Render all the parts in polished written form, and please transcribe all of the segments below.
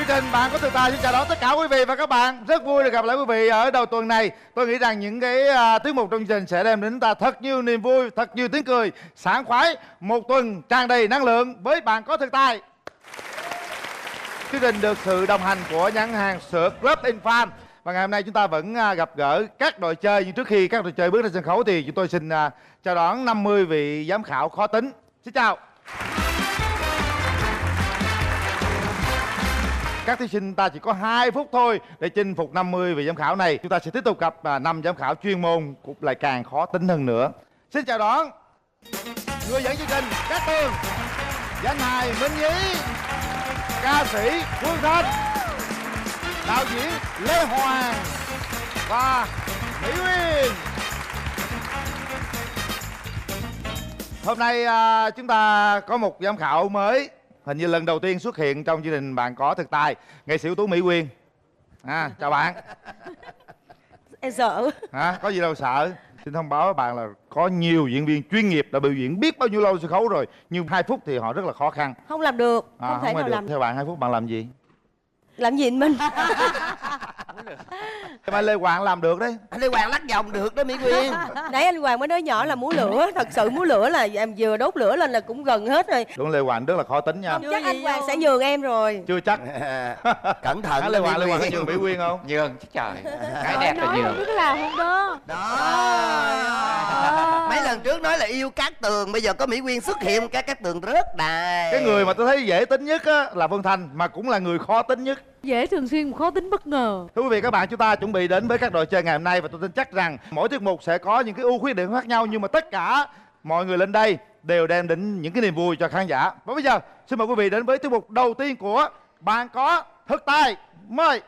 trình Bạn Có Thực Tài xin chào đón tất cả quý vị và các bạn. Rất vui được gặp lại quý vị ở đầu tuần này. Tôi nghĩ rằng những cái tiết mục trong chương trình sẽ đem đến chúng ta thật nhiều niềm vui, thật nhiều tiếng cười, sảng khoái. Một tuần tràn đầy năng lượng với Bạn Có Thực Tài. Chương trình được sự đồng hành của nhãn hàng sữa Club Infam. Và ngày hôm nay chúng ta vẫn gặp gỡ các đội chơi. Nhưng trước khi các đội chơi bước lên sân khấu thì chúng tôi xin chào đón 50 vị giám khảo khó tính. Xin chào. Các thí sinh ta chỉ có 2 phút thôi để chinh phục 50 vị giám khảo này. Chúng ta sẽ tiếp tục gặp 5 giám khảo chuyên môn cũng lại càng khó tính hơn nữa. Xin chào đón người dẫn chương trình Cát Tường, danh hài Minh Nhí, ca sĩ Phương Thanh, đạo diễn Lê Hoàng và Mỹ Uyên. Hôm nay chúng ta có một giám khảo mới, hình như lần đầu tiên xuất hiện trong chương trình Bạn Có Thực Tài, nghệ sĩ ưu tú Mỹ Uyên. Chào bạn. Em sợ. Có gì đâu sợ. Xin thông báo với bạn là có nhiều diễn viên chuyên nghiệp đã biểu diễn biết bao nhiêu lâu sân khấu rồi, nhưng 2 phút thì họ rất là khó khăn. Không làm được, không thể nào làm. Theo bạn 2 phút bạn làm gì? Làm gì mình? Mà Lê Hoàng làm được đấy. Anh Lê Hoàng lắc vòng được đó Mỹ Quyên. Nãy anh Hoàng mới nói nhỏ là múa lửa. Thật sự múa lửa là em vừa đốt lửa lên là cũng gần hết rồi. Đúng, Lê Hoàng rất là khó tính nha. Không, chắc anh Hoàng sẽ nhường em rồi. Chưa chắc. Cẩn thận. Lê Hoàng có nhường Mỹ Uyên không? Nhường chứ trời. Cái đẹp là nhường. Biết làm không đó. Đó. Mấy lần trước nói là yêu Cát Tường, bây giờ có Mỹ Quyên xuất hiện Cát Tường rớt đài. Cái người mà tôi thấy dễ tính nhất á là Phương Thanh, mà cũng là người khó tính nhất. Dễ thường xuyên khó tính bất ngờ. Thưa quý vị các bạn, chúng ta chuẩn bị đến với các đội chơi ngày hôm nay và tôi tin chắc rằng mỗi tiết mục sẽ có những cái ưu khuyết điểm khác nhau, nhưng mà tất cả mọi người lên đây đều đem đến những cái niềm vui cho khán giả. Và bây giờ xin mời quý vị đến với tiết mục đầu tiên của Bạn Có Thực Tài. Mời.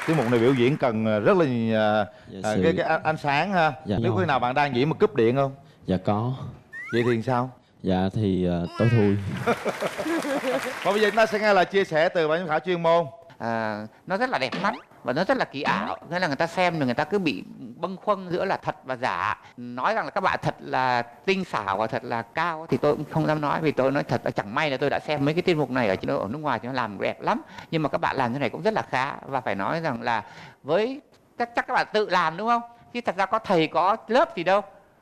Tiết mục này biểu diễn cần rất là cái ánh sáng ha. Nếu khi nào bạn đang diễn mà cúp điện không? Dạ có. Vậy thì sao? Dạ thì tối thui. Và bây giờ chúng ta sẽ nghe lời chia sẻ từ ban giám khảo chuyên môn. Nó rất là đẹp mắt và nó rất là kỳ ảo, nên là người ta xem rồi người ta cứ bị bâng khuâng giữa là thật và giả. Nói rằng là các bạn thật là tinh xảo và thật là cao thì tôi cũng không dám nói, vì tôi nói thật là chẳng may là tôi đã xem mấy cái tiết mục này ở nước ngoài thì nó làm đẹp lắm, nhưng mà các bạn làm như này cũng rất là khá. Và phải nói rằng là với chắc các bạn tự làm đúng không, chứ thật ra có thầy có lớp gì đâu.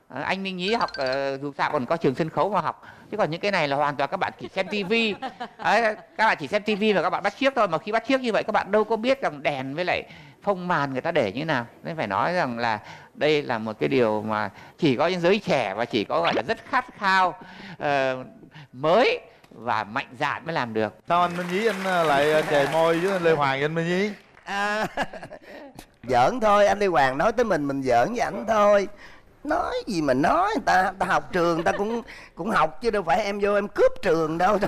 Anh Minh Nhí học dù sao còn có trường sân khấu mà học, chứ còn những cái này là hoàn toàn các bạn chỉ xem tivi. Các bạn chỉ xem tivi và các bạn bắt chước thôi, mà khi bắt chước như vậy các bạn đâu có biết rằng đèn với lại phông màn người ta để như nào. Nên phải nói rằng là đây là một cái điều mà chỉ có những giới trẻ và chỉ có gọi là rất khát khao mới và mạnh dạn mới làm được. Sao anh Minh Nhí anh lại chề môi với anh Lê Hoàng vậy anh Minh Nhí? Giỡn thôi, anh Lê Hoàng nói tới mình giỡn với ảnh thôi. Nói gì mà nói, người ta học trường người ta cũng học chứ đâu phải em vô em cướp trường đâu.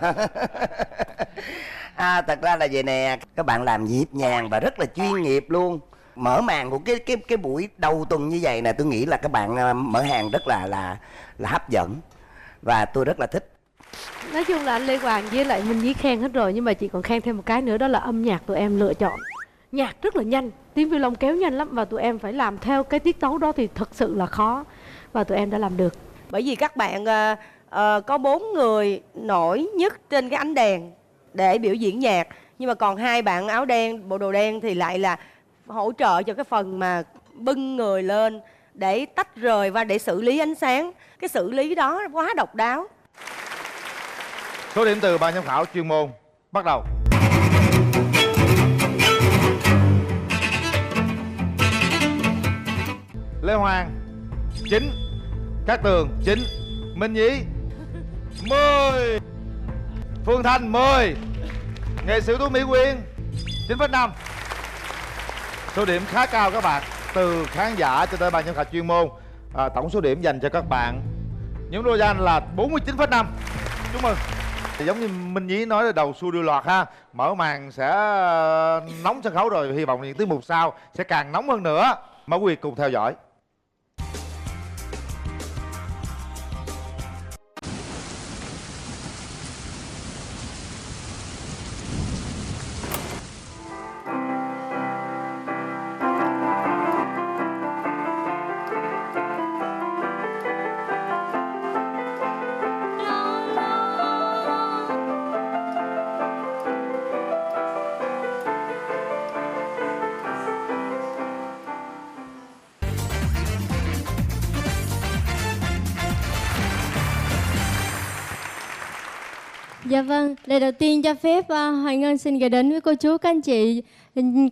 Thật ra là vậy nè, các bạn làm nhịp nhàng và rất là chuyên nghiệp luôn. Mở màn của cái buổi đầu tuần như vậy nè, tôi nghĩ là các bạn mở hàng rất là hấp dẫn và tôi rất là thích. Nói chung là anh Lê Hoàng với lại Minh Nhí khen hết rồi, nhưng mà chị còn khen thêm một cái nữa, đó là âm nhạc tụi em lựa chọn. Nhạc rất là nhanh, tiếng violon kéo nhanh lắm, và tụi em phải làm theo cái tiết tấu đó thì thật sự là khó, và tụi em đã làm được. Bởi vì các bạn có 4 người nổi nhất trên cái ánh đèn để biểu diễn nhạc, nhưng mà còn 2 bạn áo đen, bộ đồ đen thì lại là hỗ trợ cho cái phần mà bưng người lên để tách rời và để xử lý ánh sáng. Cái xử lý đó quá độc đáo. Số điểm từ ban giám khảo chuyên môn bắt đầu. Lê Hoàng 9, Cát Tường 9, Minh Nhí 10, Phương Thanh 10, nghệ sĩ ưu tú Mỹ Quyên 9,5. Số điểm khá cao các bạn, từ khán giả cho tới ban giám khảo chuyên môn. Tổng số điểm dành cho các bạn nhóm đôi danh là 49,5. Chúc mừng. Thì giống như Minh Nhí nói là đầu xuôi đuôi lọt ha, mở màn sẽ nóng sân khấu rồi, hy vọng những tiết mục sau sẽ càng nóng hơn nữa. Mời quý vị cùng theo dõi. Dạ vâng, lời đầu tiên cho phép Hoài Ngân xin gửi đến với cô chú, các anh chị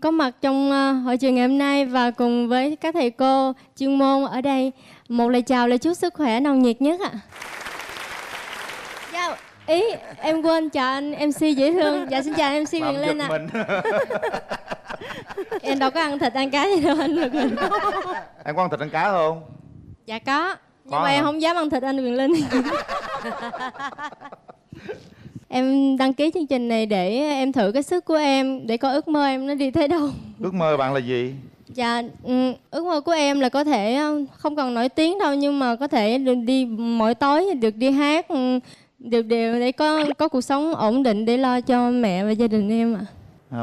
có mặt trong hội trường ngày hôm nay và cùng với các thầy cô chuyên môn ở đây một lời chào, lời chúc sức khỏe nồng nhiệt nhất ạ. Dạ, em quên chào anh MC dễ thương. Dạ xin chào anh MC Quyền Linh ạ. Em đâu có ăn thịt ăn cá gì đâu anh Quyền. Em có ăn thịt ăn cá không? Dạ có, nhưng mà em không dám ăn thịt anh Quyền Linh. Em đăng ký chương trình này để em thử cái sức của em, để coi ước mơ em nó đi tới đâu. Ước mơ bạn là gì? Dạ, ước mơ của em là có thể không cần nổi tiếng đâu, nhưng mà có thể được đi mỗi tối, được đi hát, được đều để có cuộc sống ổn định để lo cho mẹ và gia đình em ạ.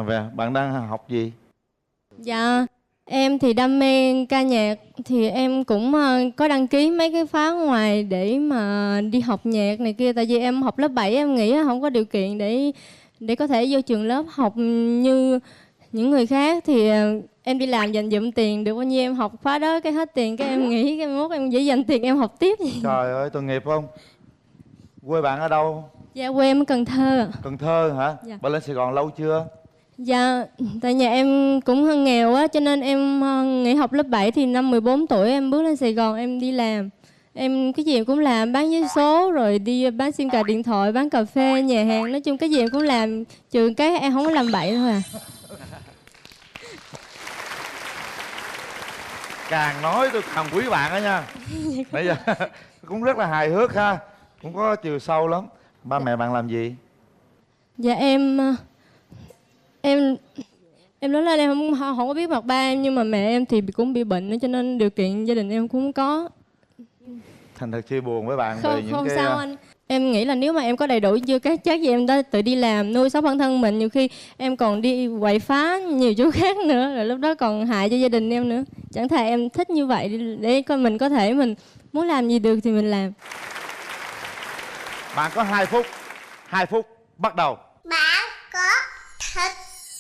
Vậy bạn đang học gì? Dạ, em thì đam mê ca nhạc, thì em cũng có đăng ký mấy cái khóa ngoài để mà đi học nhạc này kia. Tại vì em học lớp 7 em nghĩ không có điều kiện để có thể vô trường lớp học như những người khác. Thì em đi làm dành dụm tiền được bao nhiêu em học khóa đó, cái hết tiền cái em nghĩ cái mốt em dễ dành tiền em học tiếp. Trời ơi, tội nghiệp không? Quê bạn ở đâu? Dạ, quê em ở Cần Thơ. Cần Thơ hả? Dạ. Bạn lên Sài Gòn lâu chưa? Dạ, tại nhà em cũng hơi nghèo á, cho nên em nghỉ học lớp 7 thì năm 14 tuổi em bước lên Sài Gòn em đi làm. Em cái gì em cũng làm, bán vé số rồi đi bán sim card điện thoại, bán cà phê, nhà hàng, nói chung cái gì em cũng làm, trừ cái em không có làm bậy thôi à. Càng nói tôi càng quý bạn đó nha. Bây giờ cũng rất là hài hước ha, cũng có chiều sâu lắm. Ba mẹ bạn làm gì? Dạ em lớn lên em không có biết mặt ba em, nhưng mà mẹ em thì cũng bị bệnh nữa, cho nên điều kiện gia đình em cũng không có. Thành thật chia buồn với bạn Không, về những không cái... sao anh. Em nghĩ là nếu mà em có đầy đủ chưa các chất gì em đã tự đi làm nuôi sống bản thân mình, nhiều khi em còn đi quậy phá nhiều chỗ khác nữa, rồi lúc đó còn hại cho gia đình em nữa. Chẳng thà em thích như vậy để coi mình có thể mình muốn làm gì được thì mình làm. Bạn có 2 phút. 2 phút bắt đầu. Bạn có thịt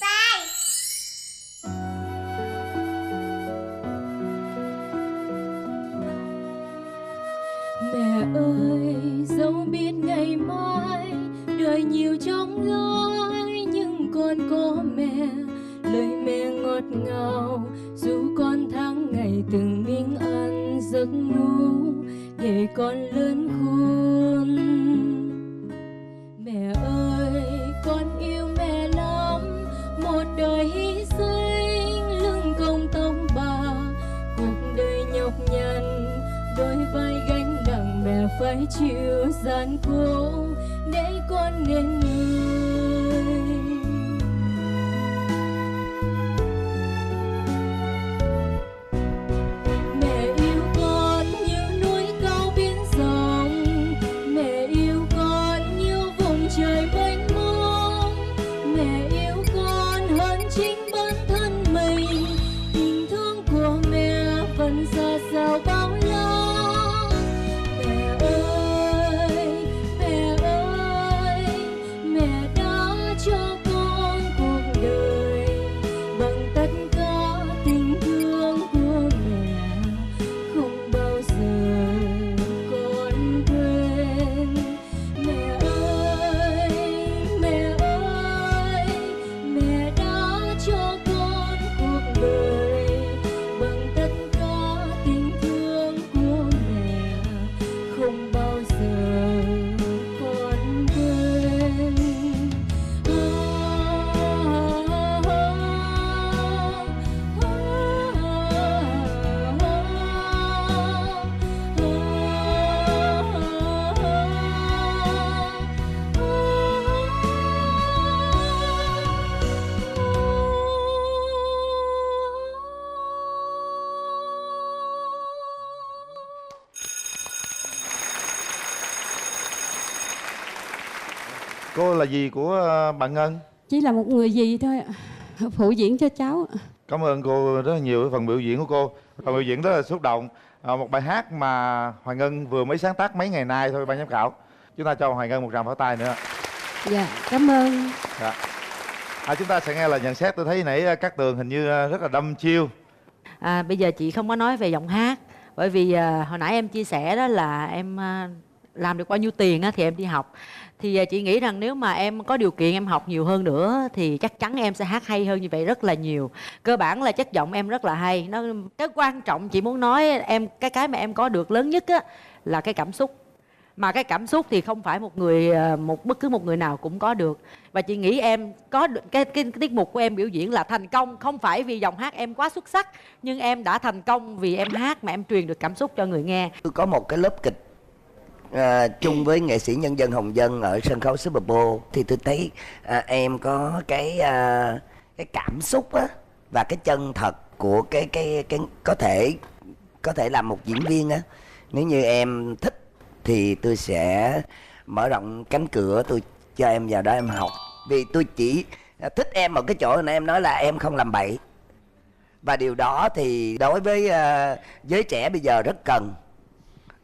vai. ơi, dẫu biết ngày mai đời nhiều chông gai, nhưng con có mẹ, lời mẹ ngọt ngào. Dù con tháng ngày từng miếng ăn giấc ngủ để con lớn khôn. Mẹ ơi, con yêu mẹ lắm, một đời hy sinh lưng còng tông bà. Cuộc đời nhọc nhằn, đôi vai gánh nặng mẹ phải chịu gian khổ để con nên người. Mẹ yêu con như núi cao biển rộng, mẹ yêu con như vùng trời mênh mông. Mẹ yêu con hơn chính bản thân mình, tình thương của mẹ vẫn xa xao bao la. Mẹ ơi, mẹ ơi, mẹ đã cho con cuộc đời bằng tất cả tình thương của mẹ, không bao giờ con quên. Mẹ ơi, mẹ ơi, mẹ đã cho con cuộc đời bằng tất cả tình thương của mẹ, không bao giờ con quên. Cô là dì của bạn Ngân. Chỉ là một người dì thôi ạ, phụ diễn cho cháu. Cảm ơn cô rất là nhiều với phần biểu diễn của cô. Phần biểu diễn rất là xúc động. Một bài hát mà Hoài Ngân vừa mới sáng tác mấy ngày nay thôi ban giám khảo. Chúng ta cho Hoài Ngân một tràng pháo tay nữa. Dạ, cảm ơn. Dạ. Chúng ta sẽ nghe lời nhận xét. Tôi thấy nãy Cát Tường hình như rất là đâm chiêu. Bây giờ chị không có nói về giọng hát, bởi vì hồi nãy em chia sẻ đó là em làm được bao nhiêu tiền á, thì em đi học. Thì chị nghĩ rằng nếu mà em có điều kiện em học nhiều hơn nữa thì chắc chắn em sẽ hát hay hơn như vậy rất là nhiều. Cơ bản là chất giọng em rất là hay. Cái quan trọng chị muốn nói em, cái mà em có được lớn nhất á là cái cảm xúc. Mà cái cảm xúc thì không phải bất cứ một người nào cũng có được. Và chị nghĩ em có được cái tiết mục của em biểu diễn là thành công, không phải vì giọng hát em quá xuất sắc, nhưng em đã thành công vì em hát mà em truyền được cảm xúc cho người nghe. Tôi có một cái lớp kịch chung với nghệ sĩ nhân dân Hồng Dân ở sân khấu Super Bowl, thì tôi thấy em có cái cảm xúc á, và cái chân thật của cái có thể làm một diễn viên á. Nếu như em thích thì tôi sẽ mở rộng cánh cửa, tôi cho em vào đó em học. Vì tôi chỉ thích em một cái chỗ này, em nói là em không làm bậy. Và điều đó thì đối với giới trẻ bây giờ rất cần.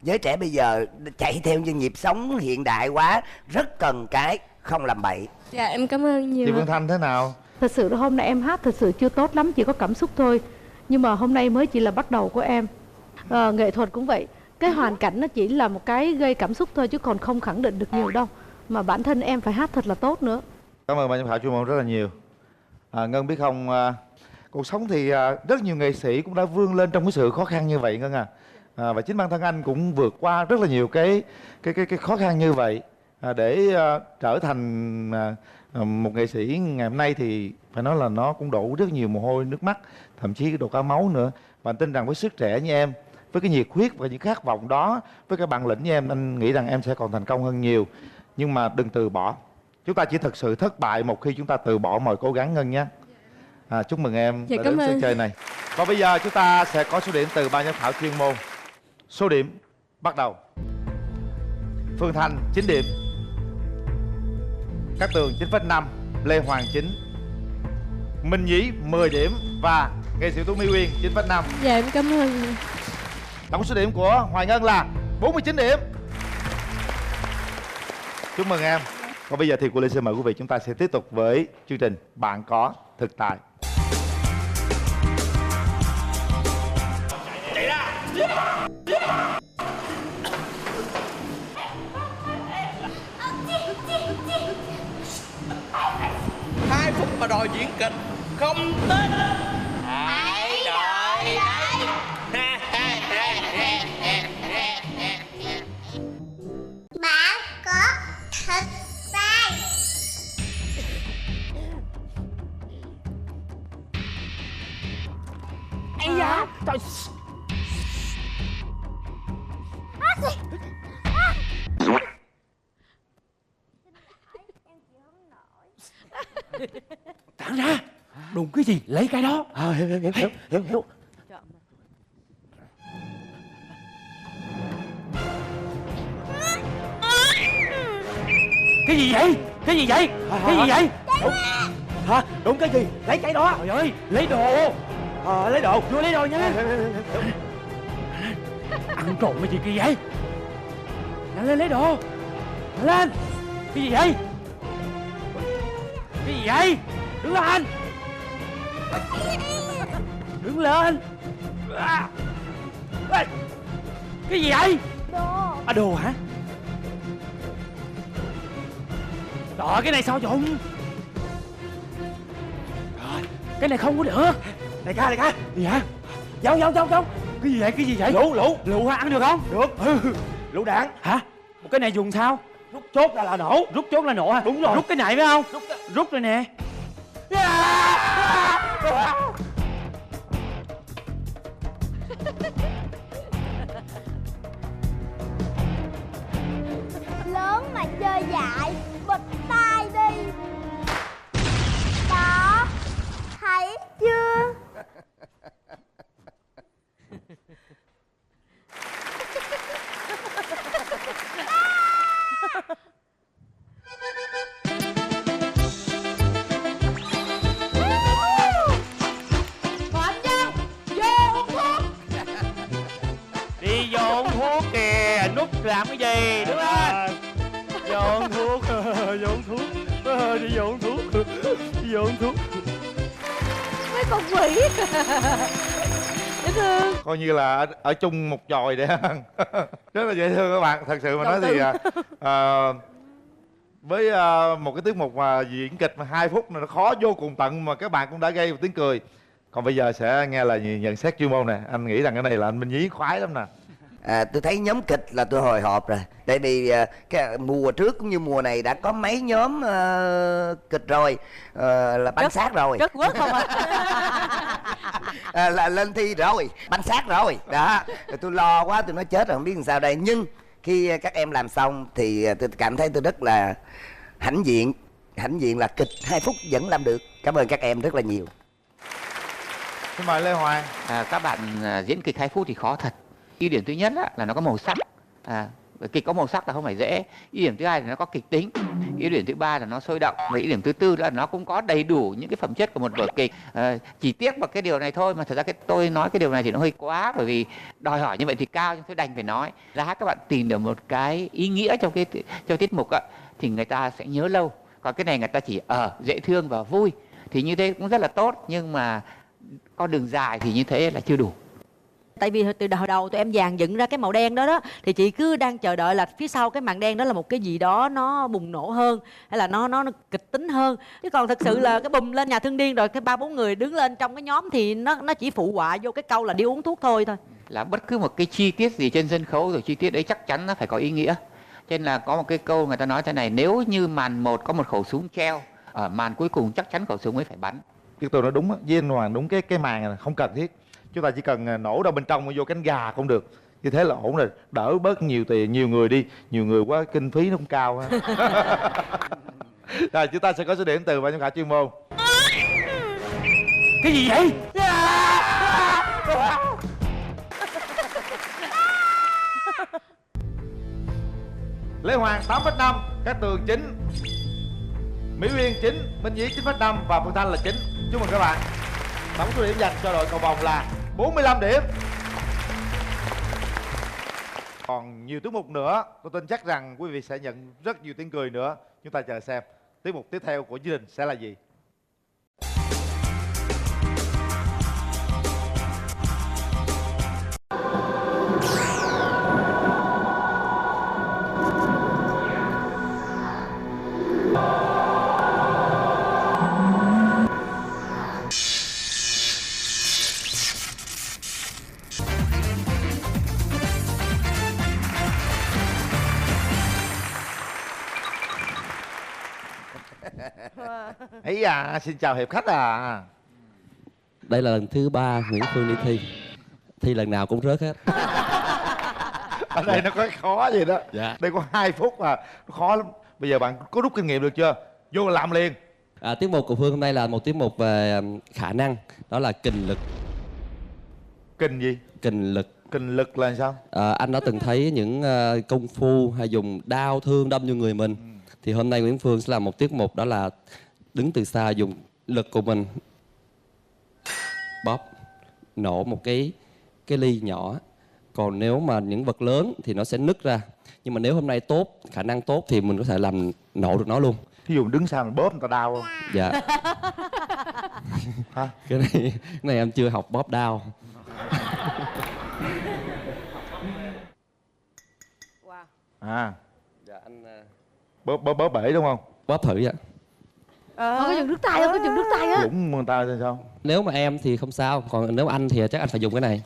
Giới trẻ bây giờ chạy theo như nhịp sống hiện đại quá, rất cần cái không làm bậy. Dạ em cảm ơn nhiều. Chị Phương Thanh thế nào? Thật sự hôm nay em hát thật sự chưa tốt lắm, chỉ có cảm xúc thôi. Nhưng mà hôm nay mới chỉ là bắt đầu của em. Nghệ thuật cũng vậy. Cái hoàn cảnh nó chỉ là một cái gây cảm xúc thôi, chứ còn không khẳng định được nhiều đâu. Mà bản thân em phải hát thật là tốt nữa. Cảm ơn ban giám khảo chuyên môn rất là nhiều. Ngân biết không, cuộc sống thì rất nhiều nghệ sĩ cũng đã vươn lên trong cái sự khó khăn như vậy Ngân à. Và chính bản thân anh cũng vượt qua rất là nhiều cái khó khăn như vậy để trở thành một nghệ sĩ ngày hôm nay. Thì phải nói là nó cũng đổ rất nhiều mồ hôi nước mắt, thậm chí đổ cả máu nữa. Và anh tin rằng với sức trẻ như em, với cái nhiệt huyết và những khát vọng đó, với cái bản lĩnh như em, anh nghĩ rằng em sẽ còn thành công hơn nhiều. Nhưng mà đừng từ bỏ. Chúng ta chỉ thực sự thất bại một khi chúng ta từ bỏ mọi cố gắng Ngân nhé. Chúc mừng em Dạ, đã cảm đến ơn. sân chơi này. Và bây giờ chúng ta sẽ có số điểm từ ban giám khảo chuyên môn. Số điểm bắt đầu. Phương Thanh 9 điểm, Cát Tường 9,5, Lê Hoàng 9, Minh Nhí 10 điểm và nghệ sĩ Tú Mỹ Uyên 9,5. Dạ em cảm ơn. Tổng số điểm của Hoài Ngân là 49 điểm. Chúc mừng em. Và bây giờ thì cô Lê xin mời quý vị chúng ta sẽ tiếp tục với chương trình Bạn Có Thực Tại. Phúc mà đòi diễn kịch không tin. Hãy đợi đấy. Bạn có thật sai. Ây da, trời. Thẳng ra, đụng cái gì lấy cái đó. Hiểu. Cái gì vậy? Cái gì vậy? Cái gì vậy? Hả? Đụng cái gì? Lấy cái đó. Trời ơi, lấy đồ. Lấy đồ, vô lấy đồ nha. Ăn trộm cái gì kia vậy? Nhanh lên lấy đồ. Nhanh lên. Cái gì vậy? Cái gì vậy? Đứng lên. Đứng lên. Cái gì vậy? Đồ. Đồ hả? Trời, cái này sao dụng? Rồi, cái này không có được. Đại ca. Gì hả? Giấu. Cái gì vậy? Lựu hả? Ăn được không? Được. Lựu đạn. Hả? Một cái này dùng sao? Rút chốt là nổ. Rút chốt là nổ hả? Đúng rồi. Rút cái này phải không? Rút rồi nè. Lớn mà chơi dại, bịt tai đi. Đó, thấy chưa? Phạm Nhân, vô uống thuốc. Đi vô uống thuốc kìa, nút làm cái gì, đứng lên. Vô uống thuốc, đi vô uống thuốc. Mấy con quỷ. Dễ thương. Coi như là ở chung một chòi để ăn. Rất là dễ thương các bạn. Thật sự mà nói thì với một cái tiết mục mà diễn kịch mà 2 phút này nó khó vô cùng tận, mà các bạn cũng đã gây một tiếng cười. Còn bây giờ sẽ nghe là nhận xét chuyên môn nè. Anh nghĩ rằng cái này là anh Minh Nhí khoái lắm nè. Tôi thấy nhóm kịch là tôi hồi hộp rồi. Tại vì cái mùa trước cũng như mùa này đã có mấy nhóm kịch rồi, là banh xác rồi. Rất quất không ạ? Là lên thi rồi, banh xác rồi. Đó, rồi tôi lo quá, tôi nói chết rồi không biết làm sao đây. Nhưng khi các em làm xong thì tôi cảm thấy tôi rất là hãnh diện là kịch 2 phút vẫn làm được. Cảm ơn các em rất là nhiều. Xin mời Lê Hoàng. Các bạn diễn kịch 2 phút thì khó thật. Ưu điểm thứ nhất là nó có màu sắc. Kịch có màu sắc là không phải dễ. Ưu điểm thứ hai là nó có kịch tính. Ưu điểm thứ ba là nó sôi động. Và ưu điểm thứ tư là nó cũng có đầy đủ những cái phẩm chất của một vở kịch. Chỉ tiếc vào cái điều này thôi, mà thật ra tôi nói cái điều này thì nó hơi quá, bởi vì đòi hỏi như vậy thì cao, nhưng tôi đành phải nói. Giá các bạn tìm được một cái ý nghĩa trong tiết mục thì người ta sẽ nhớ lâu. Còn cái này người ta chỉ dễ thương và vui thì như thế cũng rất là tốt, nhưng mà con đường dài thì như thế là chưa đủ. Tại vì từ đầu tụi em dàn dựng ra cái màu đen đó thì chị cứ đang chờ đợi là phía sau cái màn đen đó là một cái gì đó nó bùng nổ hơn, hay là nó kịch tính hơn. Chứ còn thật sự là cái bùm lên nhà thương điên rồi cái 3-4 người đứng lên trong cái nhóm thì nó chỉ phụ họa vô cái câu là đi uống thuốc thôi. Là bất cứ một cái chi tiết gì trên sân khấu rồi chi tiết đấy chắc chắn nó phải có ý nghĩa. Cho nên là có một cái câu người ta nói thế này: nếu như màn 1 có một khẩu súng treo, ở màn cuối cùng chắc chắn khẩu súng ấy phải bắn. Chứ tôi nói đúng với anh Hoàng, đúng cái màn này không cần thiết. Chúng ta chỉ cần nổ đâu bên trong mà vô cánh gà cũng được. Như thế là ổn rồi, đỡ bớt nhiều tiền, nhiều người đi. Nhiều người quá kinh phí nó cũng cao ha. Rồi chúng ta sẽ có số điểm từ ban giám khảo chuyên môn. Cái gì vậy? Lê Hoàng 8,5, Cát Tường 9, Mỹ Uyên 9, Minh Nhí 9,5 và Phương Thanh là 9. Chúc mừng các bạn. Tổng số điểm dành cho đội cầu vồng là 45 điểm. Còn nhiều tiết mục nữa, tôi tin chắc rằng quý vị sẽ nhận rất nhiều tiếng cười nữa. Chúng ta chờ xem tiết mục tiếp theo của chương trình sẽ là gì. Ấy à, xin chào hiệp khách à. Đây là lần thứ 3 Nguyễn Phương đi thi. Thi lần nào cũng rớt hết. Ở đây nó có khó gì đó. Dạ. Đây có 2 phút mà nó khó lắm. Bây giờ bạn có rút kinh nghiệm được chưa? Vô làm liền. Tiết mục của Phương hôm nay là một tiết mục về khả năng. Đó là kình lực. Kình gì? Kình lực. Kình lực là sao? Anh đã từng thấy những công phu hay dùng đao thương đâm vô người mình. Thì hôm nay Nguyễn Phương sẽ làm một tiết mục đó là đứng từ xa dùng lực của mình bóp nổ một cái ly nhỏ. Còn nếu mà những vật lớn thì nó sẽ nứt ra. Nhưng mà nếu hôm nay tốt, khả năng tốt thì mình có thể làm nổ được nó luôn. Thí dụ đứng sau mình bóp người ta đau không? Dạ. Hả? Cái này em chưa học bóp đao. À. Dạ anh bóp bể đúng không? bóp thử vậy. Có dùng nước tay không? Có dùng nước tay á. Dũng người ta thì sao? Nếu mà em thì không sao, còn nếu anh thì chắc anh phải dùng cái này.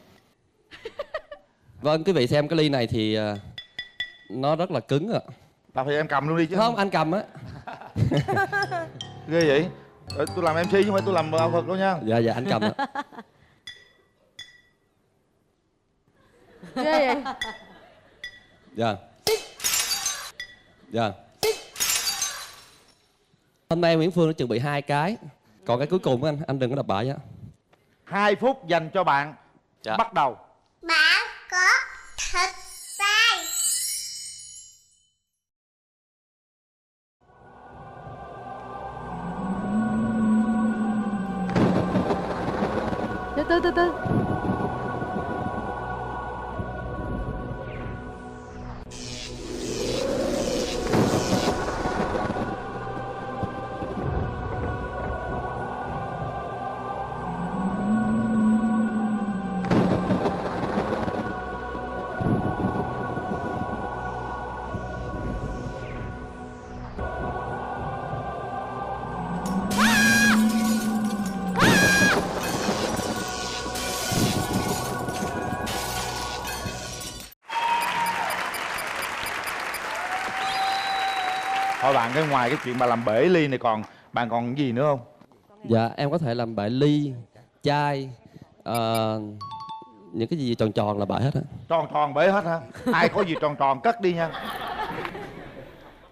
Vâng, quý vị xem cái ly này thì nó rất là cứng ạ. Tao thì em cầm luôn đi chứ. Không, anh cầm á. Ghê vậy? Tôi làm MC chứ không phải tôi làm ảo thuật đâu nha. Dạ, dạ anh cầm á. Ghê vậy? Dạ. Dạ. Hôm nay Nguyễn Phương đã chuẩn bị 2 cái. Còn cái cuối cùng anh đừng có đập bại nhé. 2 phút dành cho bạn. Dạ. Bắt đầu. Bạn có thịt tay. Từ từ. Thôi bạn, cái ngoài cái chuyện bà làm bể ly này bạn còn gì nữa không? Dạ, em có thể làm bể ly, chai, những cái gì tròn tròn là bể hết á. Tròn bể hết hả? Ai có gì tròn cất đi nha.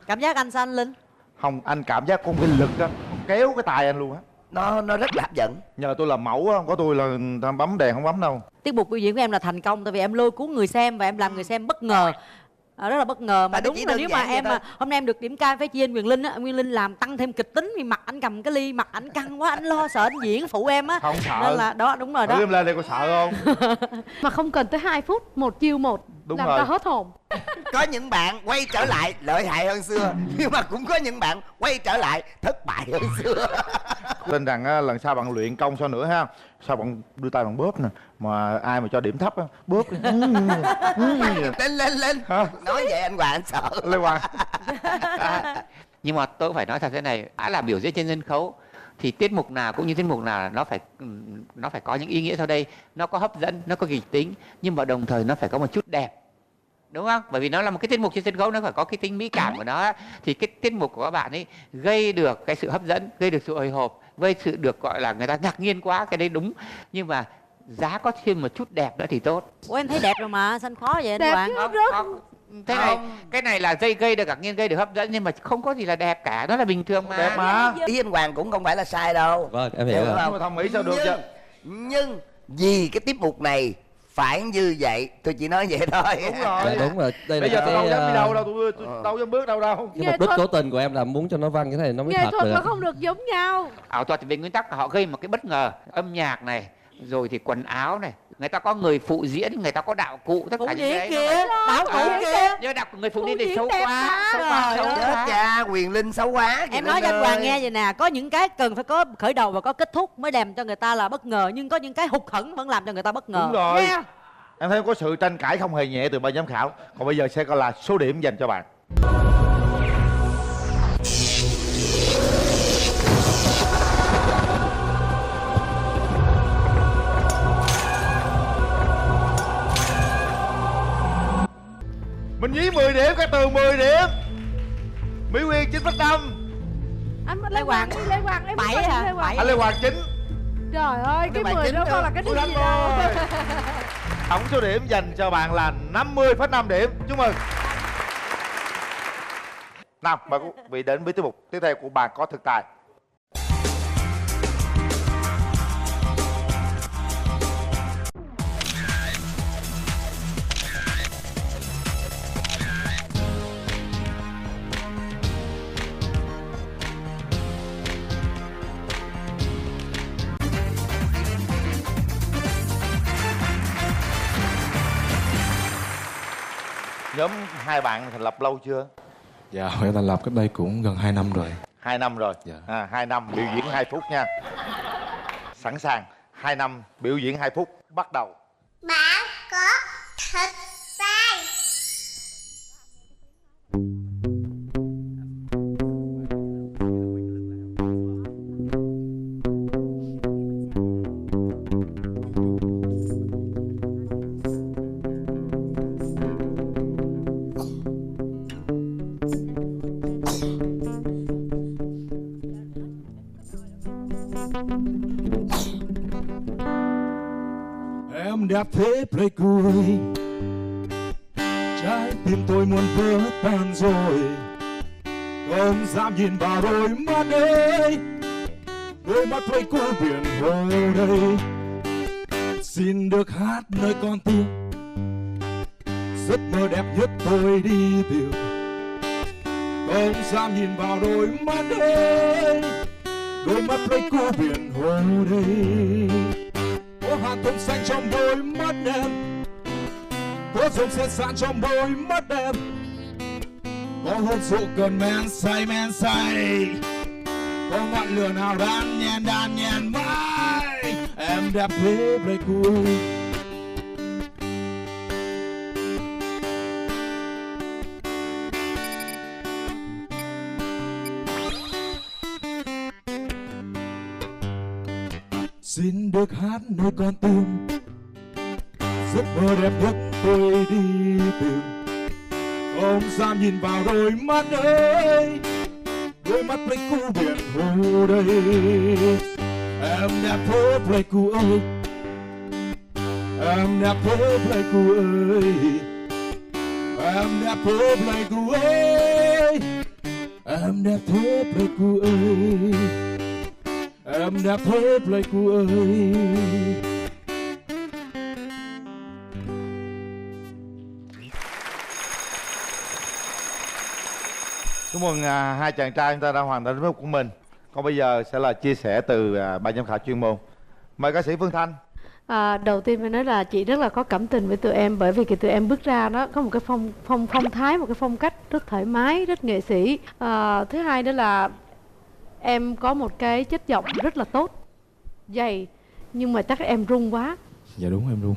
Cảm giác anh sao anh Linh? Không, anh cảm giác có một cái lực á, kéo cái tài anh luôn á. Nó rất là hấp dẫn. Nhờ tôi làm mẫu á, không có tôi là ta bấm đèn không bấm đâu. Tiết mục biểu diễn của em là thành công tại vì em lôi cuốn người xem và em làm người xem bất ngờ. Rất là bất ngờ mà đúng là nếu mà em mà hôm nay em được điểm cao phải chi anh Quyền Linh á, Quyền Linh làm tăng thêm kịch tính vì mặt anh cầm cái ly, mặt anh căng quá, anh lo sợ anh diễn phụ em á. Không sợ. Nên là đó, đúng rồi đó. Em lên đây có sợ không? Mà không cần tới 2 phút, một chiêu một. Đúng làm rồi. ta hết hồn. Có những bạn quay trở lại lợi hại hơn xưa, nhưng mà cũng có những bạn quay trở lại thất bại hơn xưa. Tin rằng á, lần sau bạn luyện công sao nữa ha. Sao bạn đưa tay bằng bóp nè. Mà ai mà cho điểm thấp á, bóp đi. Lên Hả? nói vậy anh Hoàng anh sợ. Lê Hoàng. Nhưng mà tôi phải nói thật thế này, đã là biểu diễn trên sân khấu thì tiết mục nào cũng như tiết mục nào nó phải có những ý nghĩa sau đây. Nó có hấp dẫn, nó có kịch tính, nhưng mà đồng thời nó phải có một chút đẹp, đúng không? Bởi vì nó là một cái tiết mục trên sân khấu, nó phải có cái tính mỹ cảm của nó. Thì cái tiết mục của các bạn ấy gây được cái sự hấp dẫn, gây được sự hồi hộp, gây sự được gọi là người ta ngạc nhiên quá, cái đấy đúng. Nhưng mà giá có thêm một chút đẹp nữa thì tốt. Ủa em thấy đẹp rồi mà, sao anh khó vậy anh Đẹp Hoàng? chứ. Không. Thế này, cái này là gây được ngạc nhiên, gây được hấp dẫn, nhưng mà không có gì là đẹp cả, nó là bình thường mà. Đẹp mà. Ý anh Hoàng cũng không phải là sai đâu. Vâng, em hiểu Đúng rồi. không? Nhưng mà Thông Mỹ sao được chứ? Nhưng vì cái tiết mục này phải như vậy, tôi chỉ nói vậy thôi. Đúng rồi. Dạ, đúng rồi. Đây Bây giờ là tôi đâu dám đi đâu đâu, tôi Ờ. đâu dám bước đâu đâu. cái Nghệ mục đích thuật. cố tình của em là muốn cho nó văn cái này nó mới Nghệ thật thuật được. nó không được giống nhau. Ảo thuật thì về nguyên tắc họ gây một cái bất ngờ, âm nhạc này, rồi thì quần áo này, người ta có người phụ diễn, người ta có đạo cụ, tất Phụ cả những diễn cái kìa, đạo cụ kìa. nhưng đạo người phụ Phụ diễn thì diễn xấu đẹp quá, mà. xấu quá, xấu Chết quá. cha, Quyền Linh xấu quá. Em nói cho anh Hoàng nghe vậy nè, có những cái cần phải có khởi đầu và có kết thúc mới làm cho người ta là bất ngờ, nhưng có những cái hụt hẫng vẫn làm cho người ta bất ngờ. Đúng rồi. Nghe. Em thấy có sự tranh cãi không hề nhẹ từ ban giám khảo. Còn bây giờ sẽ coi là số điểm dành cho bạn. Mình nhí 10 điểm, các Tường 10 điểm, Mỹ Quyên 9,5. Anh Lê Hoàng đi, Lê Hoàng em 7 hả? Lê Hoàng. Anh Lê Hoàng 9. Trời ơi, cái 10 đó con là cái Phương gì Thanh đâu. ơi. Tổng số điểm dành cho bạn là 50,5 điểm. Chúc mừng. Nào, mời quý vị đến với tiết mục tiếp theo của Bạn Có Thực Tài. Nhóm hai bạn thành lập lâu chưa? Dạ, em thành lập cách đây cũng gần 2 năm rồi. 2 năm rồi. Dạ. 2 năm biểu diễn 2 phút nha. Sẵn sàng. 2 năm biểu diễn 2 phút. Bắt đầu. Bạn có thực tài. Em đẹp thế pleiku, trái tim tôi muốn vỡ tan rồi, không dám nhìn vào đôi mắt ấy, đôi mắt pleiku biển hồ đây. Xin được hát nơi con tim, giấc mơ đẹp nhất tôi đi tìm, không dám nhìn vào đôi mắt ấy, đôi mắt pleiku biển hồ đây. Có hạt thông xanh trong đôi mắt em, có dòng xe sạn trong đôi mắt em, có hôn rượu cần men say, có ngọn lửa nào đan nhen mãi. Em đẹp thế pleiku, xin được hát nơi con tim, giấc mơ đẹp nhất tôi đi tìm, không dám nhìn vào đôi mắt ấy, đôi mắt pleiku biển hồ đây. Em đẹp thế pleiku ơi, em đẹp thế pleiku ơi, em đẹp thế pleiku ơi, em đẹp thế pleiku ơi, em đẹp thế pleiku ơi. Chúc mừng hai chàng trai chúng ta đã hoàn thành tiết mục của mình. Còn bây giờ sẽ là chia sẻ từ ban giám khảo chuyên môn. Mời ca sĩ Phương Thanh. Đầu tiên phải nói là chị rất là có cảm tình với tụi em, bởi vì cái tụi em bước ra nó có một cái phong thái, một cái phong cách rất thoải mái, rất nghệ sĩ. Thứ hai đó là em có một cái chất giọng rất là tốt, dày, nhưng mà chắc em run quá. Dạ đúng, em run.